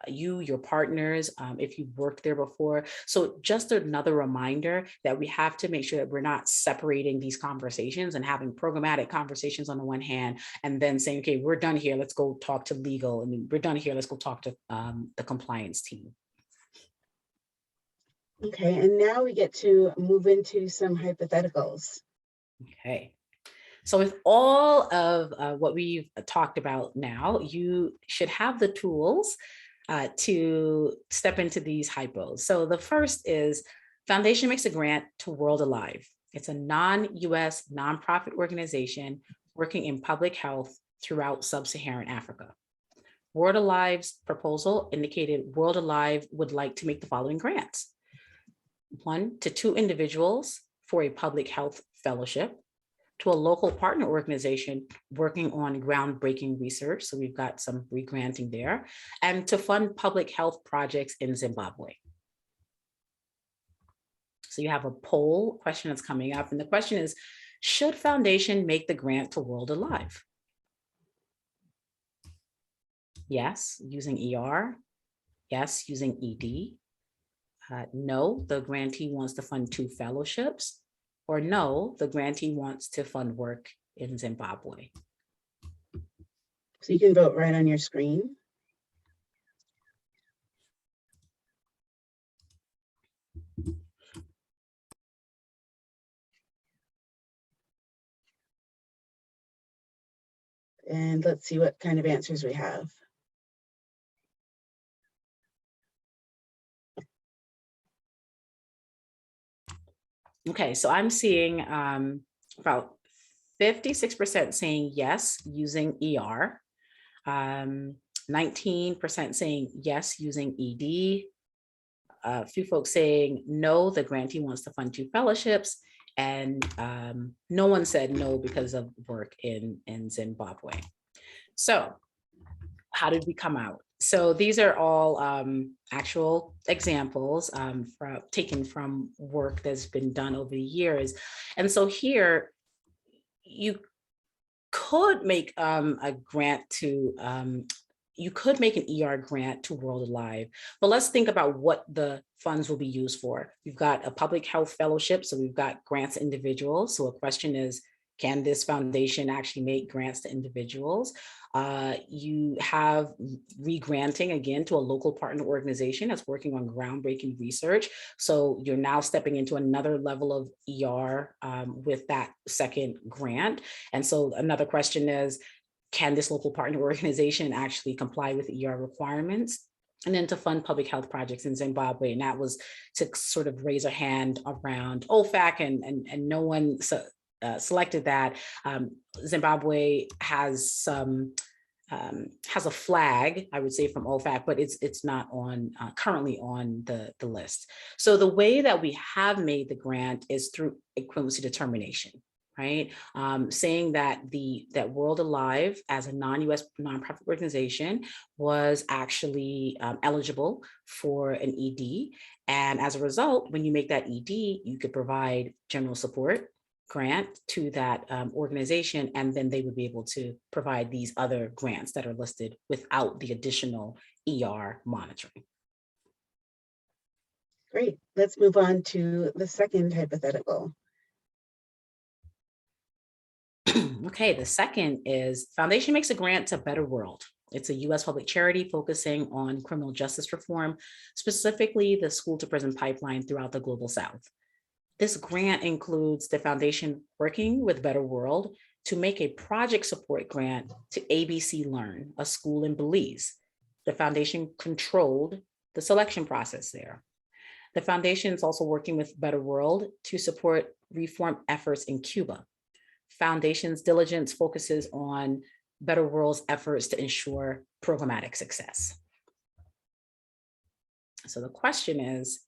your partners, if you've worked there before. So just another reminder that we have to make sure that we're not separating these conversations and having programmatic conversations on the one hand, and then saying, okay, we're done here, let's go talk to legal. I mean, we're done here, let's go talk to the compliance team. Okay, and now we get to move into some hypotheticals. Okay. So with all of what we've talked about now, you should have the tools to step into these hypos. So the first is Foundation makes a grant to World Alive. It's a non-US nonprofit organization working in public health throughout sub-Saharan Africa. World Alive's proposal indicated World Alive would like to make the following grants. 1 to 2 individuals for a public health fellowship, to a local partner organization working on groundbreaking research. So we've got some re-granting there, and to fund public health projects in Zimbabwe. So you have a poll question that's coming up. And the question is, should Foundation make the grant to World Alive? Yes, using ER. Yes, using ED. No, the grantee wants to fund 2 fellowships. Or no, the grantee wants to fund work in Zimbabwe. So you can vote right on your screen. And let's see what kind of answers we have. Okay, so I'm seeing about 56% saying yes, using ER, 19% saying yes, using ED, a few folks saying no, the grantee wants to fund 2 fellowships, and no one said no because of work in Zimbabwe. So how did we come out? So these are all actual examples taken from work that's been done over the years. And so here, you could make a grant to, you could make an ER grant to World Alive, but let's think about what the funds will be used for. We've got a public health fellowship, so we've got grants to individuals. So a question is, can this foundation actually make grants to individuals? You have re-granting again to a local partner organization that's working on groundbreaking research. So you're now stepping into another level of ER with that second grant. And so another question is, can this local partner organization actually comply with ER requirements? And then to fund public health projects in Zimbabwe. And that was to sort of raise a hand around OFAC, and no one selected that. Zimbabwe has some has a flag, I would say, from OFAC, but it's not on currently on the list. So the way that we have made the grant is through equivalency determination, right? Saying that that World Alive as a non-US nonprofit organization was actually eligible for an ED. And as a result, when you make that ED, you could provide general support grant to that organization, and then they would be able to provide these other grants that are listed without the additional ER monitoring. Great, let's move on to the second hypothetical. Okay, the second is Foundation makes a grant to Better World. It's a US public charity focusing on criminal justice reform, specifically the school to prison pipeline throughout the global South. This grant includes the foundation working with Better World to make a project support grant to ABC Learn, a school in Belize. The foundation controlled the selection process there. The foundation is also working with Better World to support reform efforts in Cuba. Foundation's diligence focuses on Better World's efforts to ensure programmatic success. So the question is,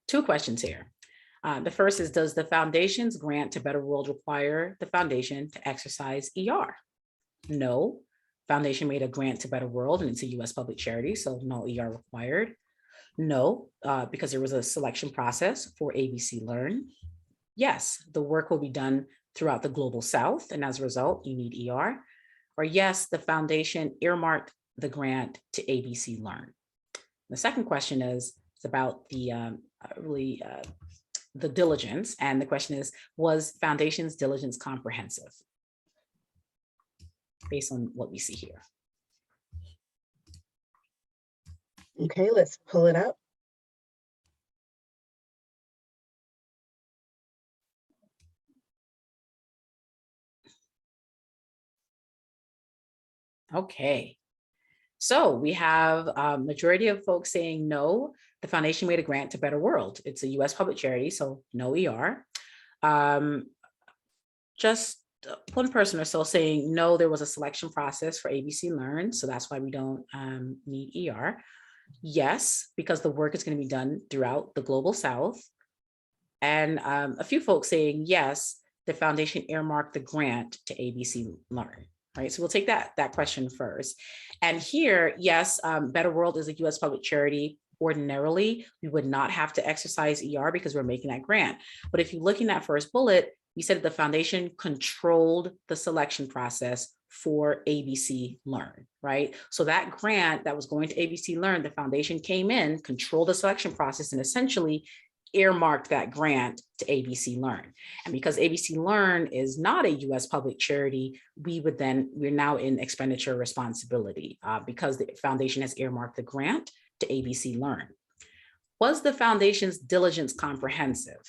two questions here. The first is, does the foundation's grant to Better World require the foundation to exercise ER? No. Foundation made a grant to Better World and it's a US public charity, so no ER required. No, because there was a selection process for ABC Learn. Yes, the work will be done throughout the Global South, and as a result, you need ER. Or yes, the foundation earmarked the grant to ABC Learn. The second question is about the the diligence, and the question is, was foundation's diligence comprehensive? Based on what we see here. Okay, let's pull it up. Okay, so we have a majority of folks saying no, the foundation made a grant to Better World. It's a US public charity, so no ER. Just one person or so saying no, there was a selection process for ABC Learn, so that's why we don't need ER. Yes, because the work is going to be done throughout the Global South. And a few folks saying yes, the foundation earmarked the grant to ABC Learn. Right, so we'll take that question first. And here, yes, Better World is a US public charity. Ordinarily, we would not have to exercise ER because we're making that grant. But if you look in that first bullet, we said that the foundation controlled the selection process for ABC Learn, right? So that grant that was going to ABC Learn, the foundation came in, controlled the selection process, and essentially earmarked that grant to ABC Learn. And because ABC Learn is not a US public charity, we're now in expenditure responsibility because the foundation has earmarked the grant to ABC Learn. Was the foundation's diligence comprehensive?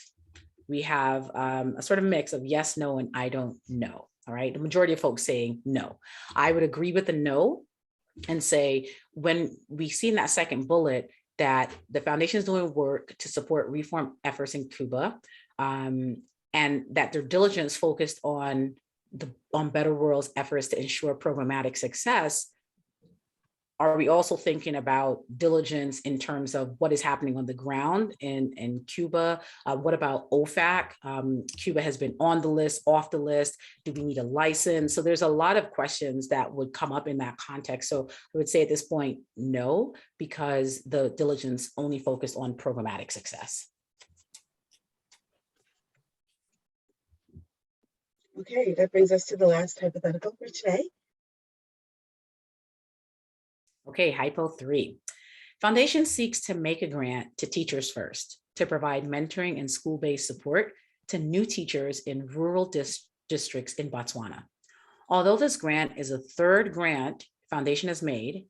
We have a sort of mix of yes, no, and I don't know. All right, the majority of folks saying no. I would agree with the no and say, when we see in that second bullet that the foundation is doing work to support reform efforts in Cuba, and that their diligence focused on Better World's efforts to ensure programmatic success, are we also thinking about diligence in terms of what is happening on the ground in Cuba? What about OFAC? Cuba has been on the list, off the list. Do we need a license? So there's a lot of questions that would come up in that context. So I would say at this point, no, because the diligence only focused on programmatic success. Okay, that brings us to the last hypothetical for today. Okay, hypo 3. Foundation seeks to make a grant to Teachers First to provide mentoring and school-based support to new teachers in rural districts in Botswana. Although this grant is a third grant Foundation has made,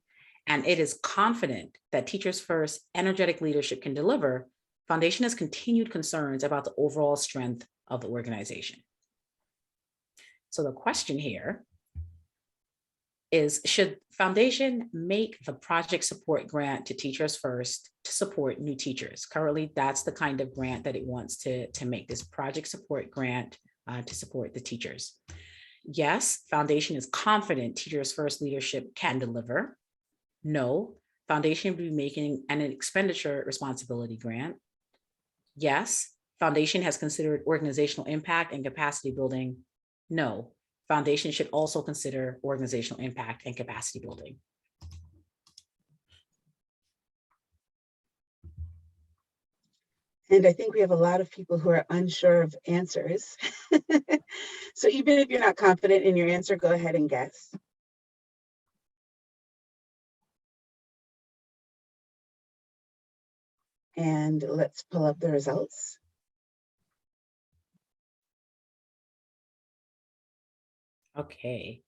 and it is confident that Teachers First energetic leadership can deliver, Foundation has continued concerns about the overall strength of the organization. So the question here is, should Foundation make the project support grant to Teachers First to support new teachers? Currently, that's the kind of grant that it wants to make, this project support grant to support the teachers. Yes, Foundation is confident Teachers First leadership can deliver. No, Foundation will be making an expenditure responsibility grant. Yes, Foundation has considered organizational impact and capacity building. No, Foundation should also consider organizational impact and capacity building. And I think we have a lot of people who are unsure of answers. So even if you're not confident in your answer, go ahead and guess. And let's pull up the results. Okay,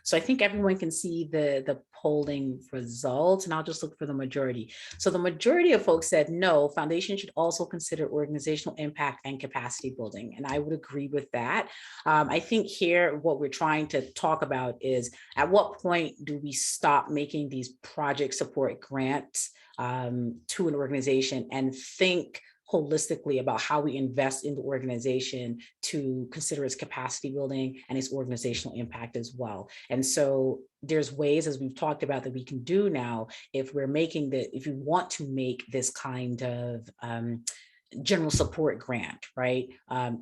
So I think everyone can see the polling results, and I'll just look for the majority. So the majority of folks said no, foundation should also consider organizational impact and capacity building. And I would agree with that. I think here what we're trying to talk about is at what point do we stop making these project support grants to an organization and think holistically about how we invest in the organization to consider its capacity building and its organizational impact as well. And so there's ways, as we've talked about, that we can do now if we're making if you want to make this kind of general support grant, right,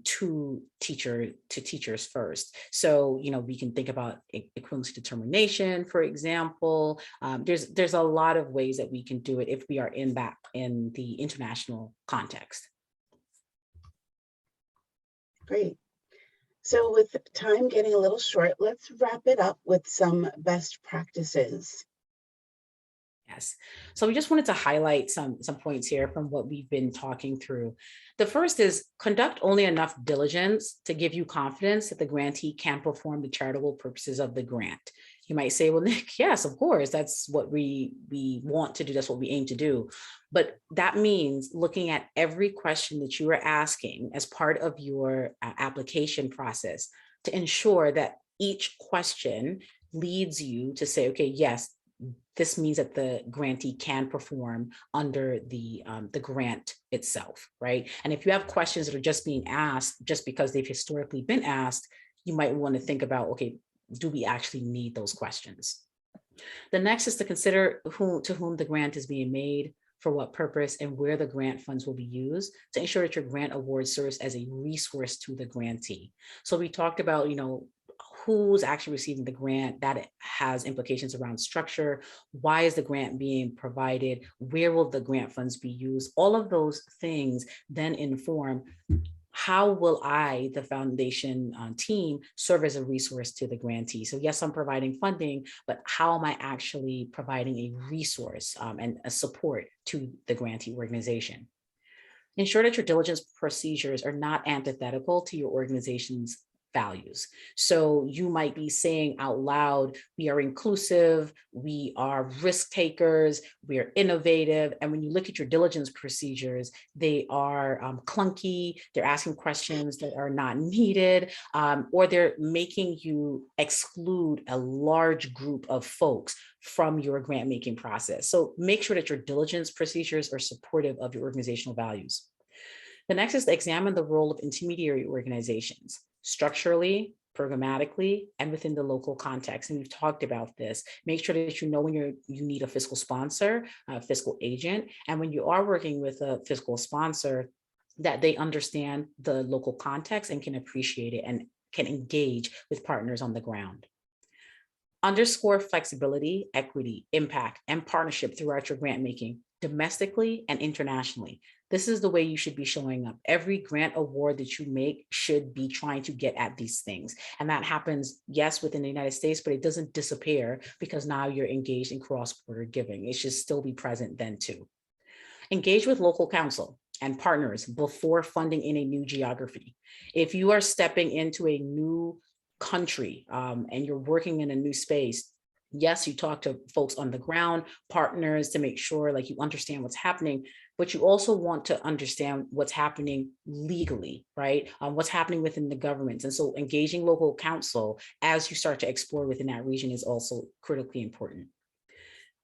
to teachers first. So, we can think about equivalency determination, for example. There's a lot of ways that we can do it if we are in the international context. Great. So with the time getting a little short, let's wrap it up with some best practices. Yes. So we just wanted to highlight some points here from what we've been talking through. The first is conduct only enough diligence to give you confidence that the grantee can perform the charitable purposes of the grant. You might say, well, Nick, yes, of course, that's what we want to do. That's what we aim to do. But that means looking at every question that you are asking as part of your application process to ensure that each question leads you to say, okay, yes, this means that the grantee can perform under the grant itself, right? And if you have questions that are just being asked just because they've historically been asked, you might want to think about, okay, do we actually need those questions? The next is to consider to whom the grant is being made, for what purpose, and where the grant funds will be used to ensure that your grant award serves as a resource to the grantee. So we talked about, who's actually receiving the grant. That has implications around structure. Why is the grant being provided? Where will the grant funds be used? All of those things then inform how will I, the foundation team, serve as a resource to the grantee? So yes, I'm providing funding, but how am I actually providing a resource and a support to the grantee organization? Ensure that your diligence procedures are not antithetical to your organization's values. So you might be saying out loud, we are inclusive, we are risk takers, we are innovative. And when you look at your diligence procedures, they are clunky, they're asking questions that are not needed, or they're making you exclude a large group of folks from your grant making process. So make sure that your diligence procedures are supportive of your organizational values. The next is to examine the role of intermediary organizations, structurally, programmatically, and within the local context. And we've talked about this. Make sure that you know when you need a fiscal sponsor, a fiscal agent, and when you are working with a fiscal sponsor, that they understand the local context and can appreciate it and can engage with partners on the ground. Underscore flexibility, equity, impact, and partnership throughout your grant making, domestically and internationally. This is the way you should be showing up. Every grant award that you make should be trying to get at these things. And that happens, yes, within the United States, but it doesn't disappear because now you're engaged in cross-border giving. It should still be present then too. Engage with local counsel and partners before funding in a new geography. If you are stepping into a new country and you're working in a new space, yes, you talk to folks on the ground, partners, to make sure like you understand what's happening, but you also want to understand what's happening legally, right? What's happening within the governments. And so engaging local counsel as you start to explore within that region is also critically important.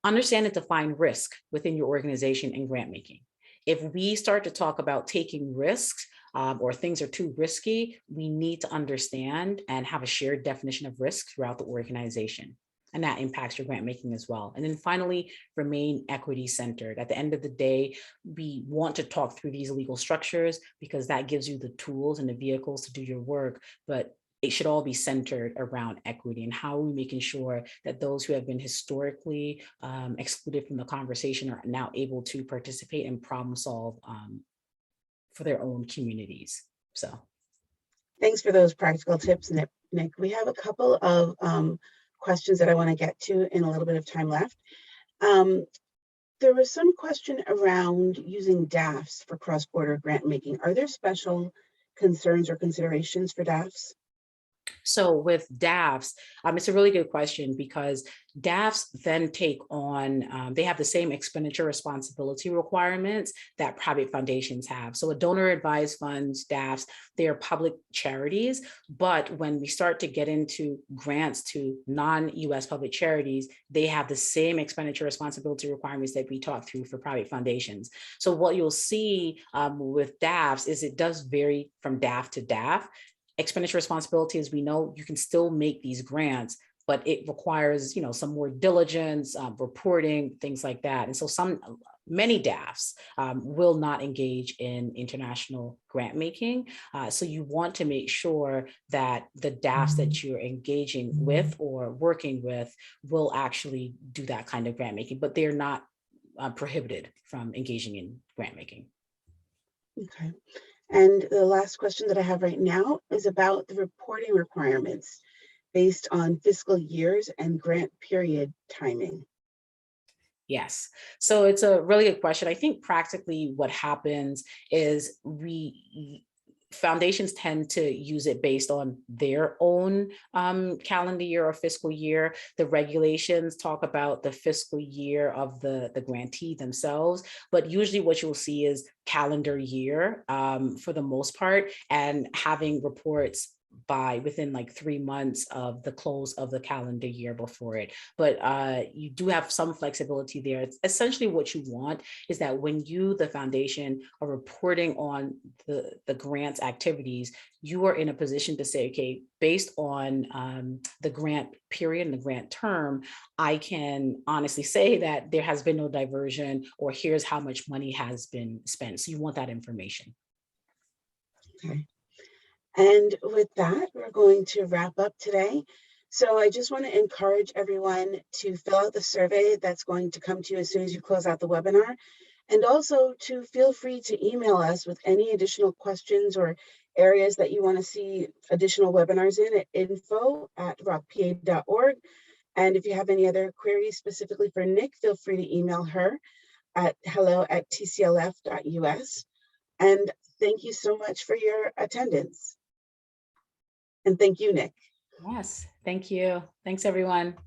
Understand and define risk within your organization and grant making. If we start to talk about taking risks or things are too risky, we need to understand and have a shared definition of risk throughout the organization. And that impacts your grant making as well. And then finally, remain equity centered. At the end of the day, we want to talk through these legal structures because that gives you the tools and the vehicles to do your work, but it should all be centered around equity and how are we making sure that those who have been historically excluded from the conversation are now able to participate and problem solve for their own communities. So. Thanks for those practical tips, Nick. We have a couple of questions that I want to get to in a little bit of time left. There was some question around using DAFs for cross-border grant making. Are there special concerns or considerations for DAFs? So with DAFs, it's a really good question because DAFs then take on, they have the same expenditure responsibility requirements that private foundations have. So a donor advised funds, DAFs, they are public charities, but when we start to get into grants to non-US public charities, they have the same expenditure responsibility requirements that we talk through for private foundations. So what you'll see with DAFs is it does vary from DAF to DAF. Expenditure responsibility, as we know, you can still make these grants, but it requires, some more diligence, reporting, things like that. And so many DAFs will not engage in international grant making. So you want to make sure that the DAFs that you're engaging with or working with will actually do that kind of grant making, but they're not prohibited from engaging in grant making. Okay. And the last question that I have right now is about the reporting requirements based on fiscal years and grant period timing. Yes. So it's a really good question. I think practically what happens is foundations tend to use it based on their own calendar year or fiscal year. The regulations talk about the fiscal year of the grantee themselves, but usually what you'll see is calendar year for the most part, and having reports within like 3 months of the close of the calendar year before it. But you do have some flexibility there. It's essentially what you want is that when you, the foundation, are reporting on the grants activities, you are in a position to say, okay, based on the grant period and the grant term, I can honestly say that there has been no diversion, or here's how much money has been spent. So you want that information. Okay. And with that, we're going to wrap up today. So I just want to encourage everyone to fill out the survey that's going to come to you as soon as you close out the webinar. And also to feel free to email us with any additional questions or areas that you want to see additional webinars in at info@rocpa.org. And if you have any other queries specifically for Nick, feel free to email her at hello@tclf.us. And thank you so much for your attendance. And thank you, Nick. Yes, thank you. Thanks, everyone.